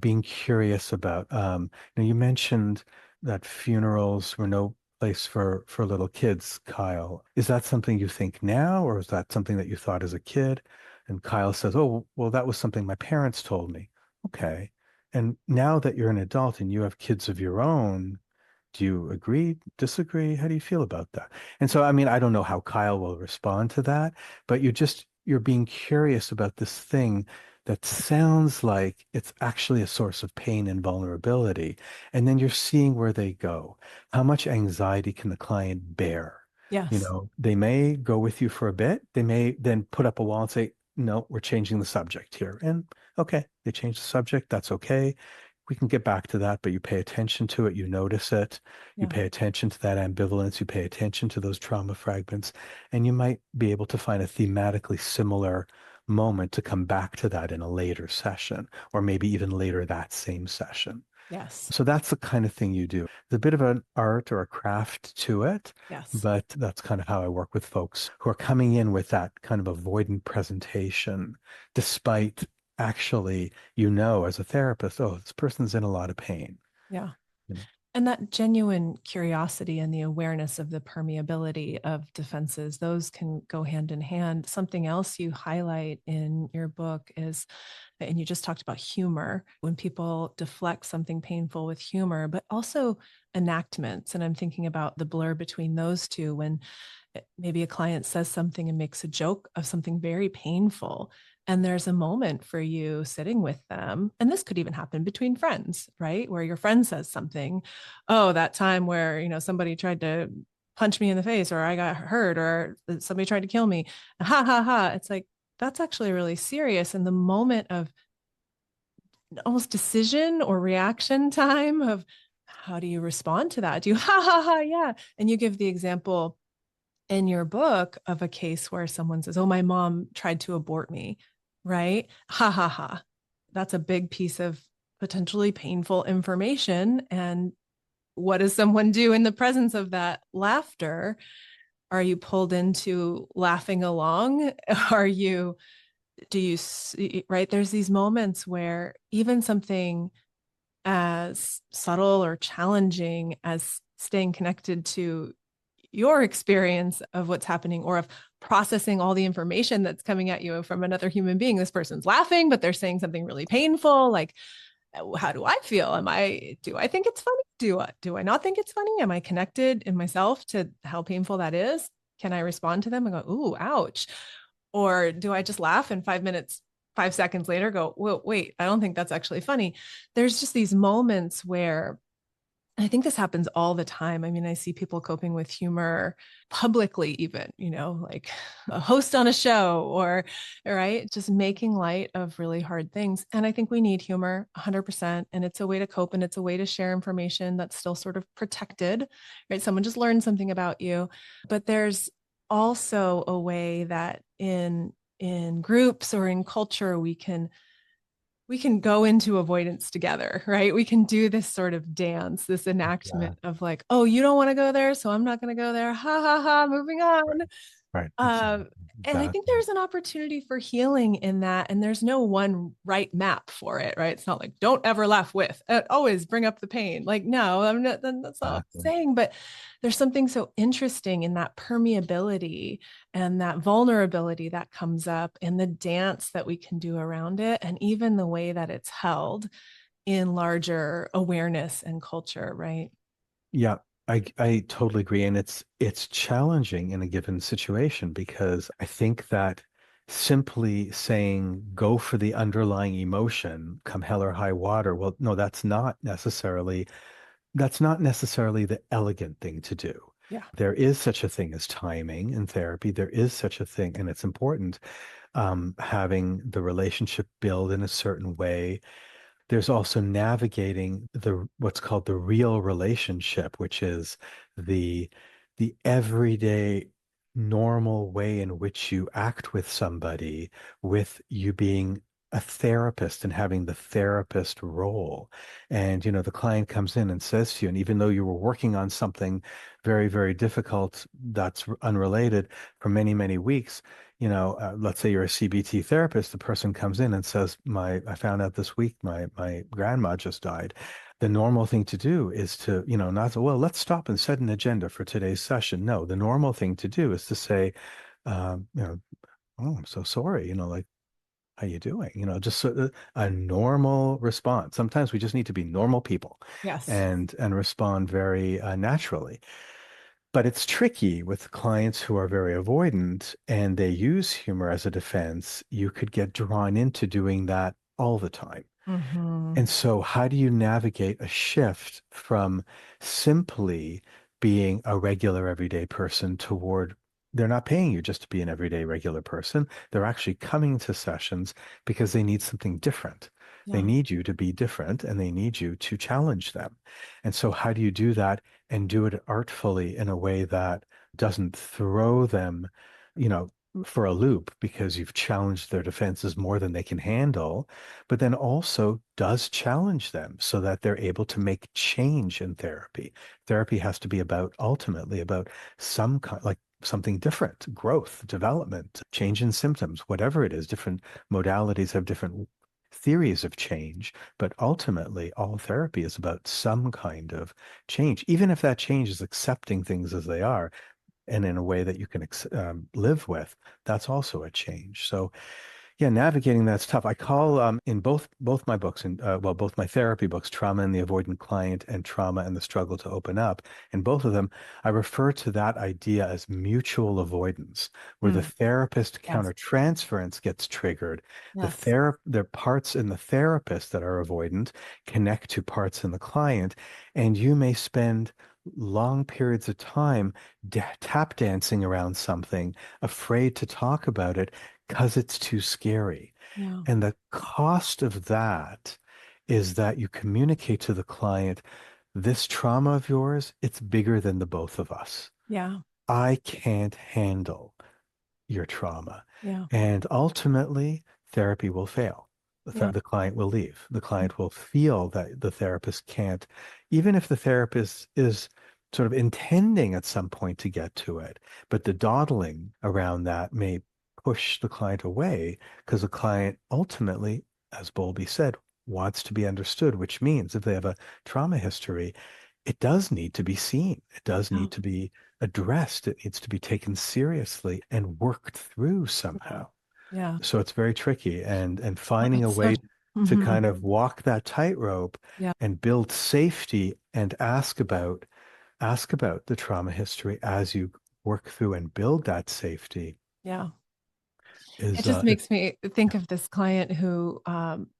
being curious about, you mentioned that funerals were no place for little kids, Kyle. Is that something you think now, or is that something that you thought as a kid? And Kyle says, oh, well, that was something my parents told me. Okay. And now that you're an adult and you have kids of your own, do you agree, disagree? How do you feel about that? And so, I mean, I don't know how Kyle will respond to that, but you're being curious about this thing that sounds like it's actually a source of pain and vulnerability. And then you're seeing where they go. How much anxiety can the client bear? Yes. They may go with you for a bit. They may then put up a wall and say, no, we're changing the subject here. And okay, they change the subject. That's okay. We can get back to that, but you pay attention to it, you notice it, you Yeah. pay attention to that ambivalence, you pay attention to those trauma fragments, and you might be able to find a thematically similar moment to come back to that in a later session, or maybe even later that same session. Yes. So that's the kind of thing you do. There's a bit of an art or a craft to it, Yes. but that's kind of how I work with folks who are coming in with that kind of avoidant presentation, despite actually, as a therapist, oh, this person's in a lot of pain. Yeah. You know? And that genuine curiosity and the awareness of the permeability of defenses, those can go hand in hand. Something else you highlight in your book is, and you just talked about humor, when people deflect something painful with humor, but also enactments. And I'm thinking about the blur between those two when maybe a client says something and makes a joke of something very painful. And there's a moment for you sitting with them. And this could even happen between friends, right? Where your friend says something, oh, that time where, somebody tried to punch me in the face, or I got hurt, or somebody tried to kill me. Ha ha ha. It's like, that's actually really serious. And the moment of almost decision or reaction time of how do you respond to that? Do you ha ha ha? Yeah. And you give the example in your book of a case where someone says, oh, my mom tried to abort me, right? Ha ha ha. That's a big piece of potentially painful information. And what does someone do in the presence of that laughter? Are you pulled into laughing along? Are you, do you, right? There's these moments where even something as subtle or challenging as staying connected to your experience of what's happening, or of processing all the information that's coming at you from another human being. This person's laughing, but they're saying something really painful. Like, how do I feel? Do I think it's funny? Do I not think it's funny? Am I connected in myself to how painful that is? Can I respond to them and go, ooh, ouch? Or do I just laugh and 5 minutes, 5 seconds later go, whoa, wait, I don't think that's actually funny. There's just these moments where I think this happens all the time. I mean, I see people coping with humor publicly, even, like a host on a show, or, right, just making light of really hard things. And I think we need humor 100%. And it's a way to cope, and it's a way to share information that's still sort of protected, right? Someone just learned something about you, but there's also a way that in groups or in culture we can go into avoidance together, right? We can do this sort of dance, this Yeah. enactment of like, oh, you don't want to go there, so I'm not going to go there. Ha ha ha, moving on. Right. Right. Um, and I think Exactly. there's an opportunity for healing in that. And there's no one right map for it, right? It's not like, don't ever laugh with, always bring up the pain. Like, no, I'm not, that's not what I'm Exactly. saying. But there's something so interesting in that permeability and that vulnerability that comes up and the dance that we can do around it. And even the way that it's held in larger awareness and culture, right? Yeah, I totally agree. And it's challenging in a given situation because I think that simply saying go for the underlying emotion, come hell or high water, well, no, that's not necessarily the elegant thing to do. Yeah. There is such a thing as timing in therapy. There is such a thing, and it's important, having the relationship build in a certain way. There's also navigating the what's called the real relationship, which is the the everyday normal way in which you act with somebody, with you being a therapist and having the therapist role. And the client comes in and says to you, and even though you were working on something very, very difficult that's unrelated for many, many weeks, let's say you're a CBT therapist, the person comes in and says, I found out this week my grandma just died. The normal thing to do is to, not say, well, let's stop and set an agenda for today's session. No, the normal thing to do is to say, um, you know, oh, I'm so sorry, like, how you doing? Just sort of a normal response. Sometimes we just need to be normal people Yes. and respond very naturally. But it's tricky with clients who are very avoidant and they use humor as a defense. You could get drawn into doing that all the time. Mm-hmm. And so, how do you navigate a shift from simply being a regular everyday person toward they're not paying you just to be an everyday regular person. They're actually coming to sessions because they need something different. They Yeah. need you to be different and they need you to challenge them. And so, how do you do that and do it artfully in a way that doesn't throw them, you know, for a loop because you've challenged their defenses more than they can handle, but then also does challenge them so that they're able to make change in therapy. Therapy has to be about ultimately about some kind, like something different, growth, development, change in symptoms, whatever it is. Different modalities have different theories of change, but ultimately all therapy is about some kind of change, even if that change is accepting things as they are and in a way that you can live with. That's also a change. So yeah, navigating that's tough. I call in both my books and well, both my therapy books, Trauma and the Avoidant Client and Trauma and the Struggle to Open Up. In both of them, I refer to that idea as mutual avoidance, where the Mm. therapist Yes. countertransference gets triggered. Yes. There are parts in the therapist that are avoidant connect to parts in the client, and you may spend long periods of time tap dancing around something, afraid to talk about it because it's too scary. Yeah. And the cost of that is that you communicate to the client, this trauma of yours, it's bigger than the both of us. Yeah. I can't handle your trauma. Yeah. And ultimately, therapy will fail. Yeah. The client will leave. The client will feel that the therapist can't, even if the therapist is sort of intending at some point to get to it. But the dawdling around that may push the client away because the client ultimately, as Bowlby said, wants to be understood, which means if they have a trauma history, it does need to be seen. It does Yeah. need to be addressed. It needs to be taken seriously and worked through Yeah. somehow. Yeah. So it's very tricky and Oh, finding a it's so way to mhm. kind of walk that tightrope Yeah. and build safety and ask about the trauma history as you work through and build that safety Yeah. It is just makes me think of this client who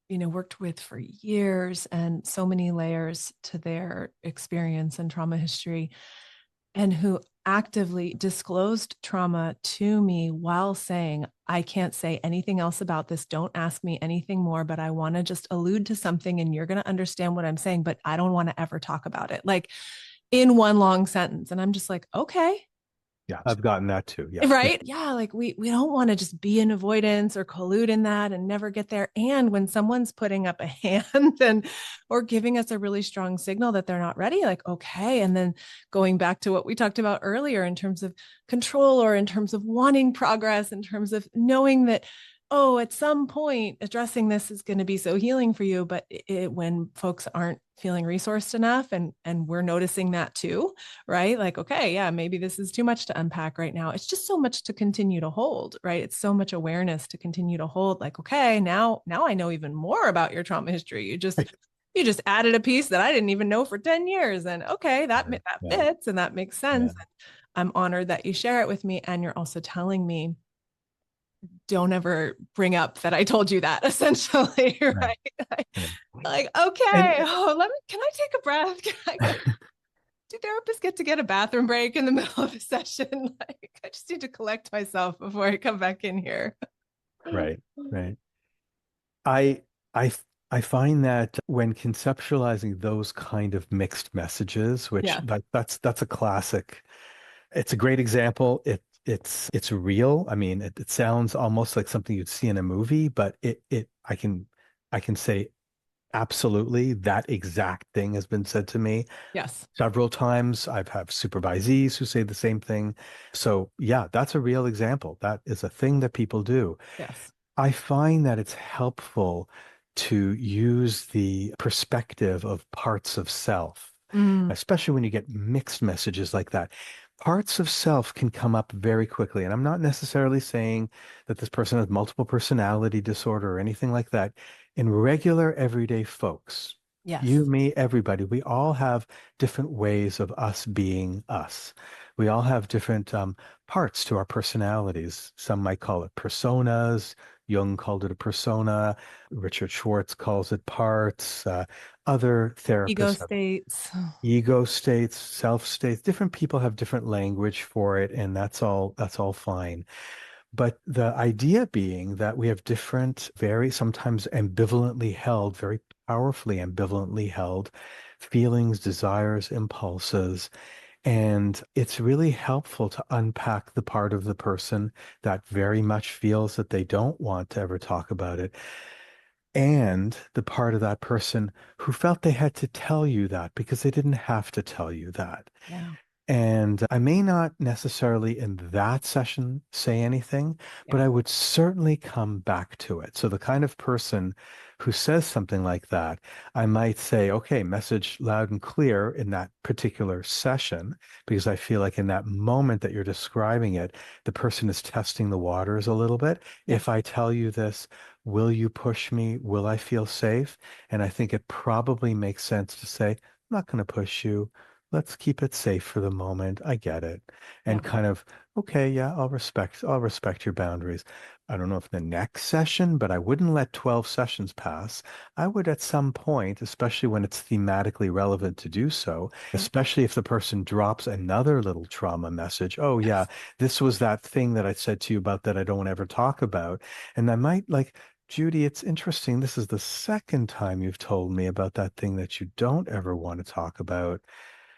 worked with for years and so many layers to their experience and trauma history, and who actively disclosed trauma to me while saying, I can't say anything else about this. Don't ask me anything more, but I want to just allude to something and you're going to understand what I'm saying, but I don't want to ever talk about it. Like in one long sentence. And I'm just like, okay, Yeah, I've gotten that too. Yeah. Right? Yeah, like we don't want to just be in avoidance or collude in that and never get there. And when someone's putting up a hand and or giving us a really strong signal that they're not ready, like okay, and then going back to what we talked about earlier in terms of control or in terms of wanting progress, in terms of knowing that oh, at some point addressing this is going to be so healing for you, but when folks aren't feeling resourced enough and we're noticing that too, right? Like, okay, yeah, maybe this is too much to unpack right now. It's just so much to continue to hold, right? It's so much awareness to continue to hold. Like, okay, now I know even more about your trauma history. You just added a piece that I didn't even know for 10 years. And okay, that Yeah. fits and that makes sense. Yeah. I'm honored that you share it with me. And you're also telling me, don't ever bring up that I told you that, essentially, Right. right? Right. Like, okay, And can I take a breath? Can I go do therapists get a bathroom break in the middle of a session? Like, I just need to collect myself before I come back in here. right, right. I I I find that when conceptualizing those kind of mixed messages, which Yeah. that's a classic. It's a great example. It's real. I mean, it sounds almost like something you'd see in a movie, but I can say absolutely that exact thing has been said to me Yes. several times. I've had supervisees who say the same thing. So yeah, that's a real example. That is a thing that people do. Yes. I find that it's helpful to use the perspective of parts of self, Mm, especially when you get mixed messages like that. Parts of self can come up very quickly. And I'm not necessarily saying that this person has multiple personality disorder or anything like that. In regular, everyday folks, you, yes. me, everybody, we all have different ways of us being us. We all have different parts to our personalities. Some might call it personas. Jung called it a persona. Richard Schwartz calls it parts. Other Ego therapists have states. ego states, self states. Different people have different language for it, and that's all fine. But the idea being that we have different, very sometimes ambivalently held, very powerfully ambivalently held feelings, desires, impulses. And it's really helpful to unpack the part of the person that very much feels that they don't want to ever talk about it, and the part of that person who felt they had to tell you that because they didn't have to tell you that. Yeah. And I may not necessarily in that session say anything, but Yeah. I would certainly come back to it. So the kind of person who says something like that, I might say, okay, message loud and clear in that particular session, because I feel like in that moment that you're describing it, the person is testing the waters a little bit. Yeah. If I tell you this, will you push me? Will I feel safe? And I think it probably makes sense to say, I'm not going to push you. Let's keep it safe for the moment. I get it. And Yeah. kind of, okay, yeah, I'll respect your boundaries. I don't know if the next session, but I wouldn't let 12 sessions pass. I would at some point, especially when it's thematically relevant to do so, Yeah. especially if the person drops another little trauma message. Oh yeah, Yes. this was that thing that I said to you about that I don't ever talk about. And I might like, Judy, it's interesting. This is the second time you've told me about that thing that you don't ever want to talk about.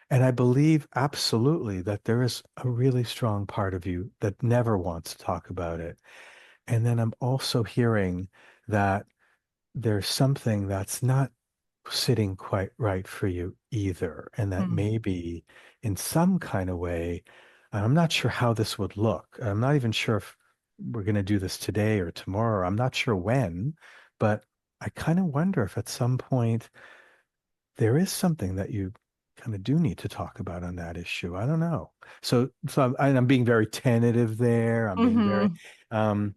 And I believe absolutely that there is a really strong part of you that never wants to talk about it. And then I'm also hearing that there's something that's not sitting quite right for you either. And that Mm, maybe in some kind of way, and I'm not sure how this would look. I'm not even sure if we're going to do this today or tomorrow. I'm not sure when, but I kind of wonder if at some point there is something that you kind of do need to talk about on that issue. I don't know. So I'm being very tentative there. I'm being very, mm-hmm. um,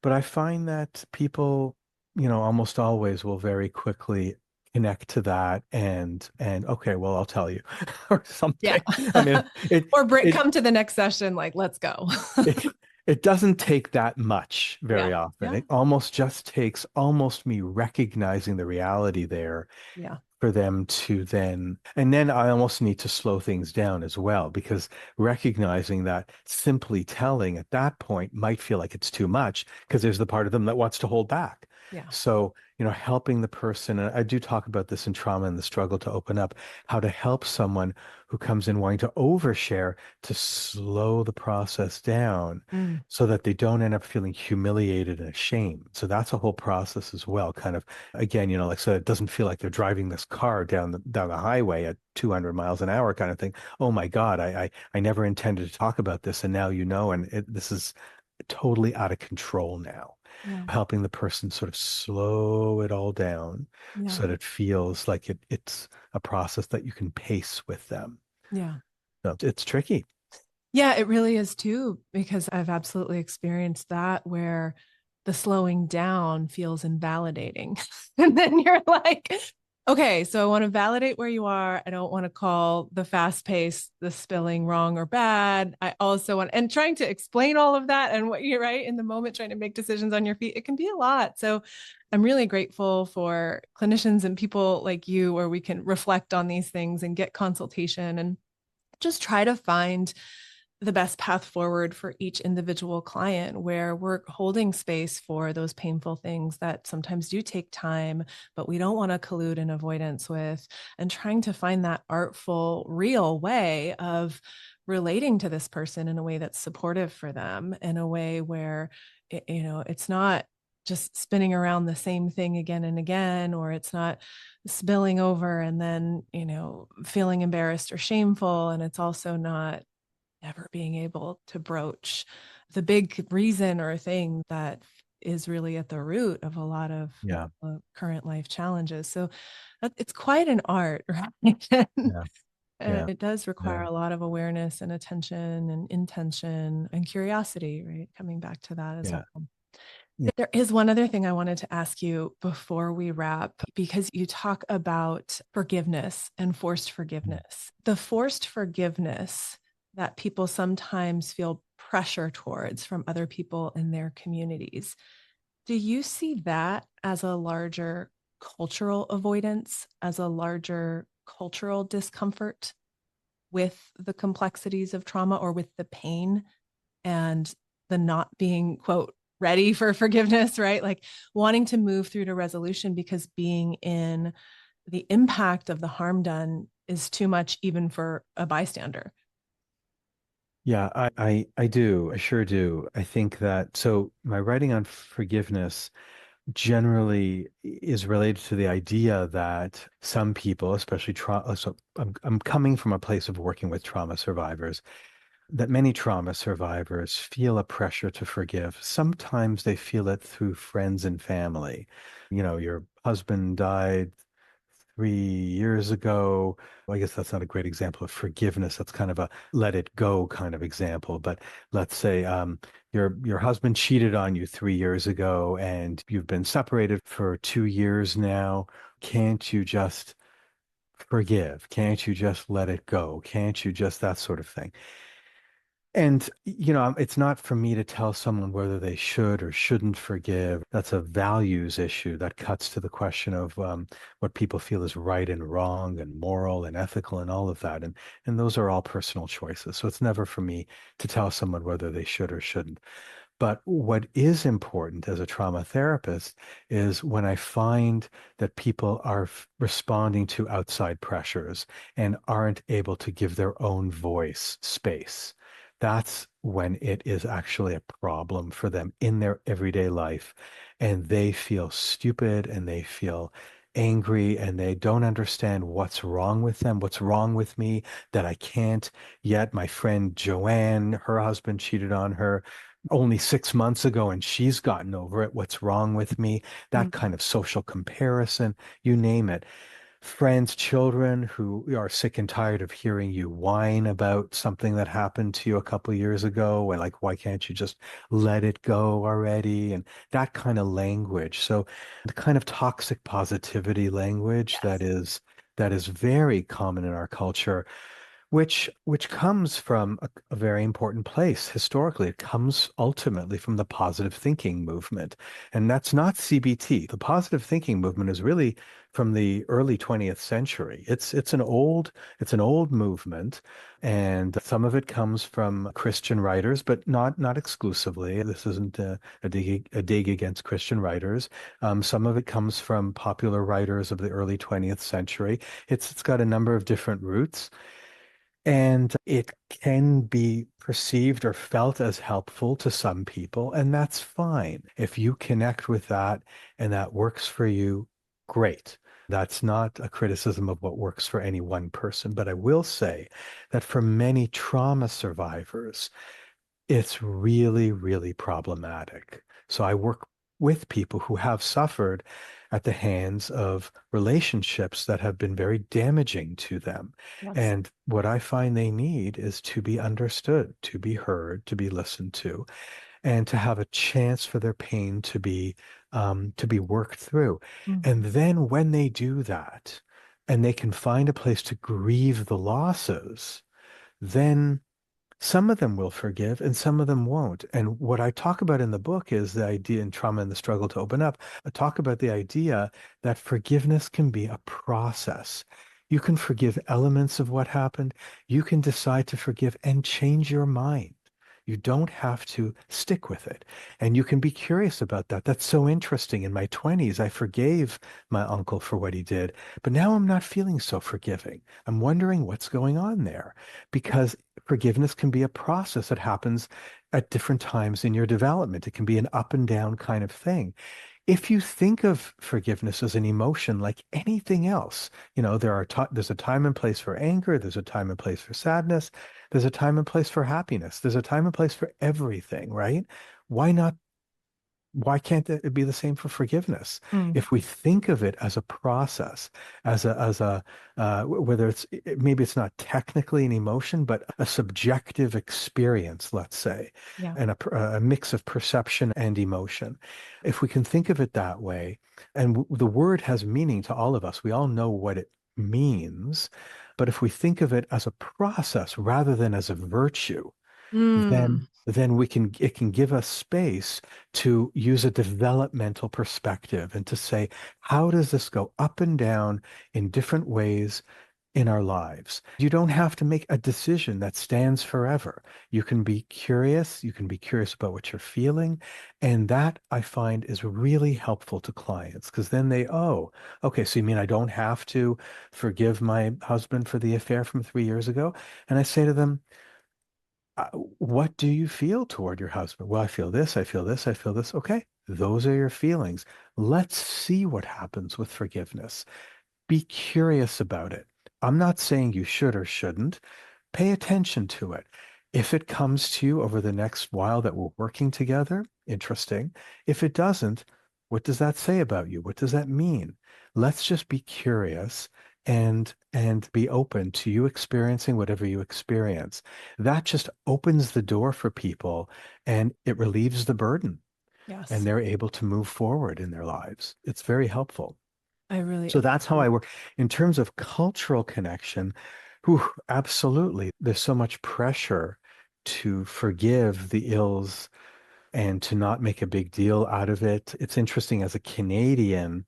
but I find that people, almost always will very quickly connect to that and okay, well, I'll tell you or Yeah. something. I mean, it Or it come to the next session, like, let's go. it it doesn't take that much Yeah. very often. Yeah. It almost just takes almost me recognizing the reality there Yeah. for them to then, and then I almost need to slow things down as well, because recognizing that simply telling at that point might feel like it's too much because there's the part of them that wants to hold back. Yeah. So, helping the person, and I do talk about this in trauma and the struggle to open up, how to help someone who comes in wanting to overshare to slow the process down Mm. so that they don't end up feeling humiliated and ashamed. So that's a whole process as well, kind of, again, like, so it doesn't feel like they're driving this car down the highway at 200 miles an hour kind of thing. Oh my God, I never intended to talk about this, and now and this is totally out of control now. Yeah. Helping the person sort of slow it all down Yeah. so that it feels like it's a process that you can pace with them. Yeah. So it's tricky. Yeah, it really is too, because I've absolutely experienced that where the slowing down feels invalidating. And then you're like, okay, so I want to validate where you are. I don't want to call the fast pace, the spilling wrong or bad. I also want, and trying to explain all of that and what you're right in the moment, trying to make decisions on your feet, it can be a lot. So I'm really grateful for clinicians and people like you where we can reflect on these things and get consultation and just try to find the best path forward for each individual client where we're holding space for those painful things that sometimes do take time, but we don't want to collude in avoidance with, and trying to find that artful, real way of relating to this person in a way that's supportive for them, in a way where, it's not just spinning around the same thing again and again, or it's not spilling over and then, feeling embarrassed or shameful. And it's also not never being able to broach the big reason or thing that is really at the root of a lot of Yeah. current life challenges. So it's quite an art, right? Yeah. And Yeah. it does Yeah. require a lot of awareness and attention and intention and curiosity, right? Coming back to that as Yeah. well. Yeah. There is one other thing I wanted to ask you before we wrap, because you talk about forgiveness and forced forgiveness. The forced forgiveness that people sometimes feel pressure towards from other people in their communities. Do you see that as a larger cultural avoidance, as a larger cultural discomfort with the complexities of trauma or with the pain and the not being, quote, ready for forgiveness, right? Like wanting to move through to resolution because being in the impact of the harm done is too much even for a bystander? Yeah, I do. I sure do. I think that so my writing on forgiveness generally is related to the idea that some people, especially trauma, so I'm coming from a place of working with trauma survivors, that many trauma survivors feel a pressure to forgive. Sometimes they feel it through friends and family. Your husband died 3 years ago. Well, I guess that's not a great example of forgiveness. That's kind of a let it go kind of example. But let's say your husband cheated on you 3 years ago, and you've been separated for 2 years now. Can't you just forgive? Can't you just let it go? Can't you just that sort of thing? And, it's not for me to tell someone whether they should or shouldn't forgive. That's a values issue that cuts to the question of what people feel is right and wrong and moral and ethical and all of that. And those are all personal choices. So it's never for me to tell someone whether they should or shouldn't. But what is important as a trauma therapist is when I find that people are responding to outside pressures and aren't able to give their own voice space. That's when it is actually a problem for them in their everyday life. And they feel stupid and they feel angry and they don't understand what's wrong with them, what's wrong with me that I can't yet. My friend Joanne, her husband cheated on her only 6 months ago and she's gotten over it. What's wrong with me? That kind of social comparison, you name it. Friends, children who are sick and tired of hearing you whine about something that happened to you a couple of years ago, and like, why can't you just let it go already? And that kind of language. So the kind of toxic positivity language Yes. that is very common in our culture which comes from a very important place historically. It comes ultimately from the positive thinking movement, and that's not CBT. The positive thinking movement is really from the early 20th century. It's an old movement, and some of it comes from Christian writers, but not exclusively. This isn't a dig against Christian writers. Some of it comes from popular writers of the early 20th century. It's got a number of different roots. And it can be perceived or felt as helpful to some people, and that's fine. If you connect with that and that works for you, great. That's not a criticism of what works for any one person, but I will say that for many trauma survivors, it's really, really problematic. So I work with people who have suffered at the hands of relationships that have been very damaging to them. Yes. And what I find they need is to be understood, to be heard, to be listened to, and to have a chance for their pain to be worked through. And Mhm. then when they do that, and they can find a place to grieve the losses, then some of them will forgive and some of them won't. And what I talk about in the book is the idea in Trauma and the Struggle to Open Up. I talk about the idea that forgiveness can be a process. You can forgive elements of what happened. You can decide to forgive and change your mind. You don't have to stick with it. And you can be curious about that. That's so interesting. In my 20s, I forgave my uncle for what he did, but now I'm not feeling so forgiving. I'm wondering what's going on there because forgiveness can be a process that happens at different times in your development. It can be an up and down kind of thing. If you think of forgiveness as an emotion like anything else, there's a time and place for anger, there's a time and place for sadness, there's a time and place for happiness, there's a time and place for everything, right? Why not why can't it be the same for forgiveness? Mm. If we think of it as a process, whether maybe it's not technically an emotion, but a subjective experience, let's say, Yeah. and a mix of perception and emotion. If we can think of it that way, and the word has meaning to all of us, we all know what it means. But if we think of it as a process rather than as a virtue, Mm. then it can give us space to use a developmental perspective and to say, how does this go up and down in different ways in our lives? You don't have to make a decision that stands forever. You can be curious. You can be curious about what you're feeling. And that I find is really helpful to clients because then oh, okay, so you mean I don't have to forgive my husband for the affair from 3 years ago? And I say to them, what do you feel toward your husband? Well, I feel this, I feel this, I feel this. Okay, those are your feelings. Let's see what happens with forgiveness. Be curious about it. I'm not saying you should or shouldn't. Pay attention to it. If it comes to you over the next while that we're working together, interesting. If it doesn't, what does that say about you? What does that mean? Let's just be curious and be open to you experiencing whatever you experience. That just opens the door for people and it relieves the burden and Yes. they're able to move forward in their lives. It's very helpful. I really So that's how appreciate. I work. In terms of cultural connection, whew, absolutely. There's so much pressure to forgive the ills and to not make a big deal out of it. It's interesting as a Canadian,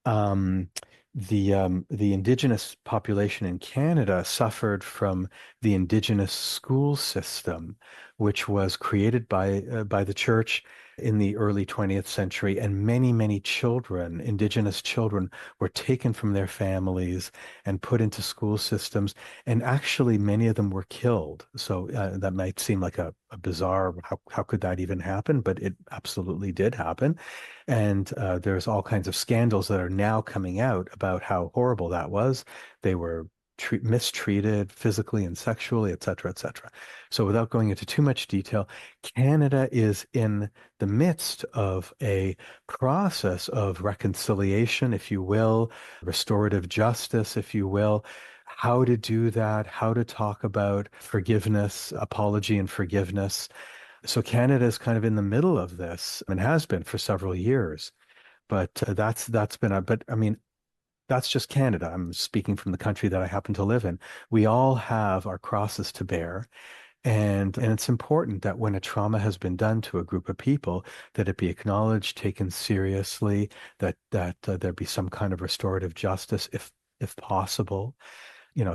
um, the indigenous population in Canada suffered from the indigenous school system, which was created by the church in the early 20th century, and many children, indigenous children, were taken from their families and put into school systems, and actually many of them were killed. So that might seem like a bizarre, how could that even happen? But it absolutely did happen. And there's all kinds of scandals that are now coming out about how horrible that was. They were mistreated physically and sexually, et cetera, et cetera. So without going into too much detail, Canada is in the midst of a process of reconciliation, if you will, restorative justice, if you will. How to do that, how to talk about forgiveness, apology and forgiveness. So Canada is kind of in the middle of this and has been for several years. But that's been but I mean, that's just Canada. I'm speaking from the country that I happen to live in. We all have our crosses to bear. And it's important that when a trauma has been done to a group of people, that it be acknowledged, taken seriously, that there be some kind of restorative justice if possible.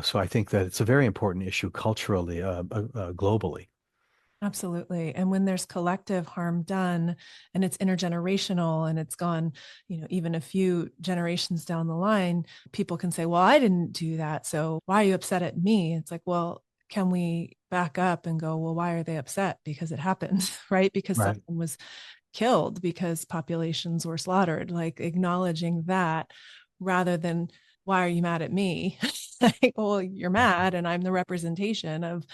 So I think that it's a very important issue culturally, globally. Absolutely. And when there's collective harm done and it's intergenerational and it's gone, even a few generations down the line, people can say, well, I didn't do that. So why are you upset at me? It's like, well, can we back up and go, well, why are they upset? Because it happened, right? Because Right. someone was killed, because populations were slaughtered, like acknowledging that rather than, why are you mad at me? Like, well, you're mad and I'm the representation of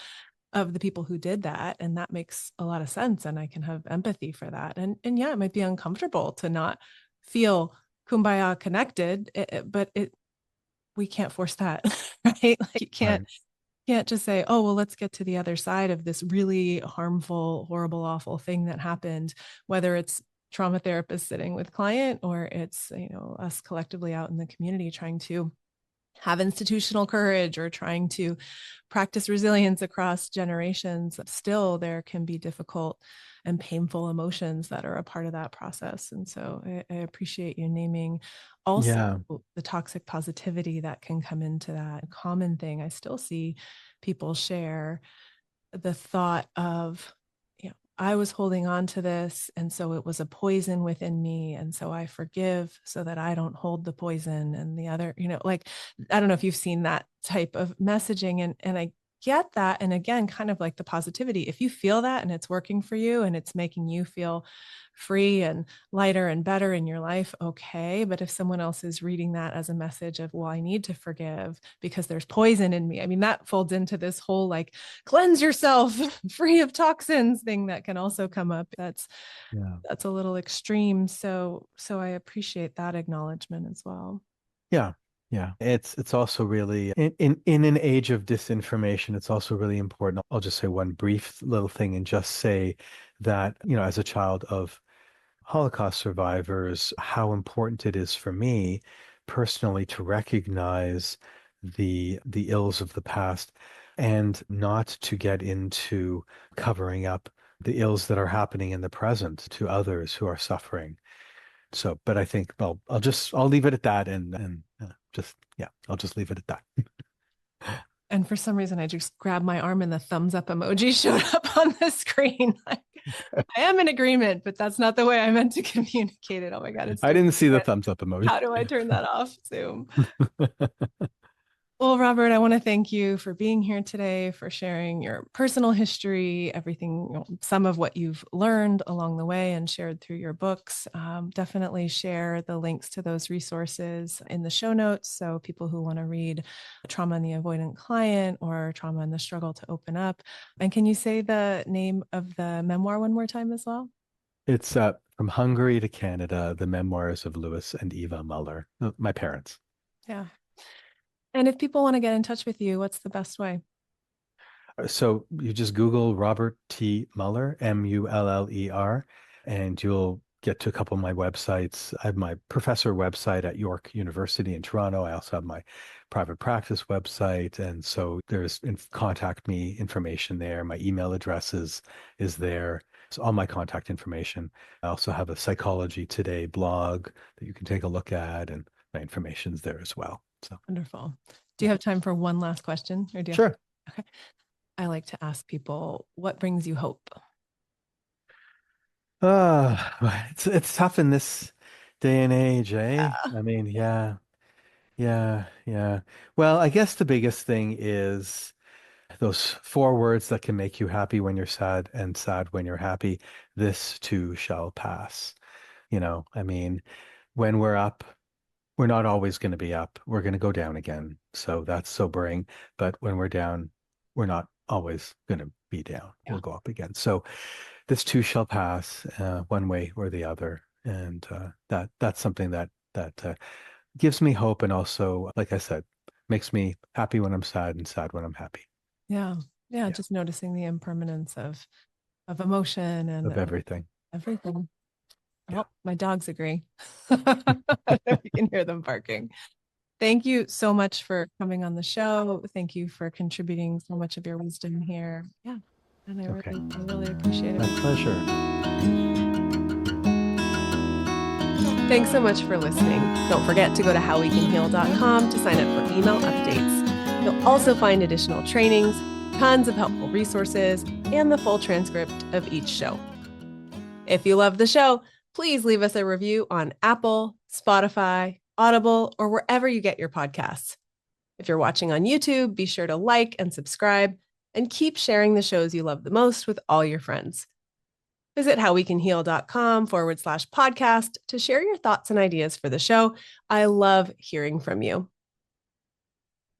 the people who did that, and that makes a lot of sense, and I can have empathy for that. And yeah, it might be uncomfortable to not feel kumbaya connected, but we can't force that. Right? Like, you Right. can't just say, oh, well, let's get to the other side of this really harmful, horrible, awful thing that happened, whether it's trauma therapist sitting with client or it's us collectively out in the community trying to have institutional courage or trying to practice resilience across generations. Still, there can be difficult and painful emotions that are a part of that process. And so I appreciate you naming also Yeah. the toxic positivity that can come into that common thing. I still see people share the thought of, I was holding on to this, and so it was a poison within me, and so I forgive so that I don't hold the poison. And the other, like, I don't know if you've seen that type of messaging, and I get that. And again, kind of like the positivity, if you feel that and it's working for you and it's making you feel free and lighter and better in your life, okay. But if someone else is reading that as a message of, well, I need to forgive because there's poison in me, I mean, that folds into this whole like cleanse yourself free of toxins thing that can also come up. Yeah. That's a little extreme. So I appreciate that acknowledgement as well. Yeah. Yeah. It's also really in an age of disinformation, it's also really important. I'll just say one brief little thing and just say that, as a child of Holocaust survivors, how important it is for me personally to recognize the ills of the past and not to get into covering up the ills that are happening in the present to others who are suffering. So, but I think I'll leave it at that and just yeah, I'll just leave it at that. And for some reason, I just grabbed my arm and the thumbs up emoji showed up on the screen. Like, I am in agreement, but that's not the way I meant to communicate it. Oh my God, it's I didn't see the different. thumbs up emoji. How do I turn that off? Zoom. Well, Robert, I want to thank you for being here today, for sharing your personal history, everything, some of what you've learned along the way and shared through your books. Definitely share the links to those resources in the show notes. So people who want to read Trauma and the Avoidant Client or Trauma and the Struggle to Open Up. And can you say the name of the memoir one more time as well? It's From Hungary to Canada, the memoirs of Louis and Eva Muller, my parents. Yeah. And if people want to get in touch with you, what's the best way? So you just Google Robert T. Mueller, Muller, and you'll get to a couple of my websites. I have my professor website at York University in Toronto. I also have my private practice website. And so there's contact me information there. My email address is there. So all my contact information. I also have a Psychology Today blog that you can take a look at, and my information's there as well. So Wonderful. Do you yeah. have time for one last question, or do you have? Sure. Okay. I like to ask people, what brings you hope? It's tough in this day and age, eh? Yeah. I mean, yeah, yeah, yeah. Well, I guess the biggest thing is those four words that can make you happy when you're sad and sad when you're happy. This too shall pass. I mean, when we're up, we're not always going to be up. We're going to go down again. So that's sobering. But when we're down, we're not always going to be down. Yeah. We'll go up again. So this too shall pass, one way or the other, and that's something that gives me hope, and also, like I said, makes me happy when I'm sad and sad when I'm happy. Yeah. Yeah. Yeah, Just noticing the impermanence of emotion and of everything. everything. Yeah. Oh, my dogs agree. I don't know if you can hear them barking. Thank you so much for coming on the show. Thank you for contributing so much of your wisdom here. Yeah. And I really appreciate it. My pleasure. Thanks so much for listening. Don't forget to go to howwecanheal.com to sign up for email updates. You'll also find additional trainings, tons of helpful resources, and the full transcript of each show. If you love the show, please leave us a review on Apple, Spotify, Audible, or wherever you get your podcasts. If you're watching on YouTube, be sure to like and subscribe, and keep sharing the shows you love the most with all your friends. Visit howwecanheal.com/podcast to share your thoughts and ideas for the show. I love hearing from you.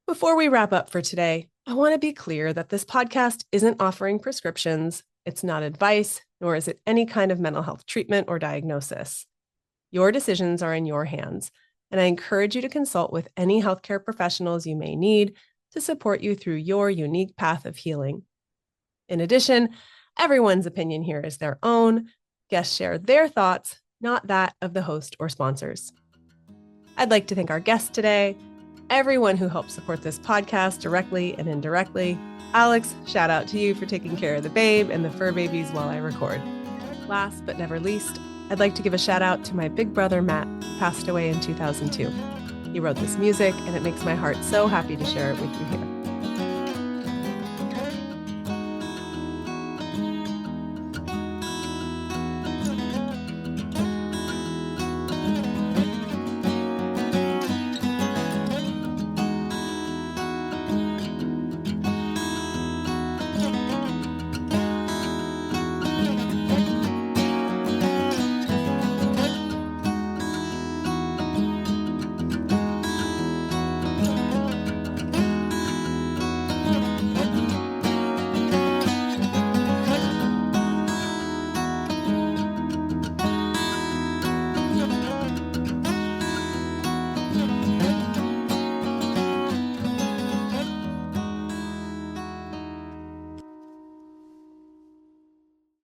Before we wrap up for today, I want to be clear that this podcast isn't offering prescriptions, it's not advice, nor is it any kind of mental health treatment or diagnosis. Your decisions are in your hands, and I encourage you to consult with any healthcare professionals you may need to support you through your unique path of healing. In addition, everyone's opinion here is their own. Guests share their thoughts, not that of the host or sponsors. I'd like to thank our guests today, everyone who helps support this podcast directly and indirectly. Alex, shout out to you for taking care of the babe and the fur babies while I record. Last but never least, I'd like to give a shout out to my big brother, Matt, who passed away in 2002. He wrote this music, and it makes my heart so happy to share it with you here.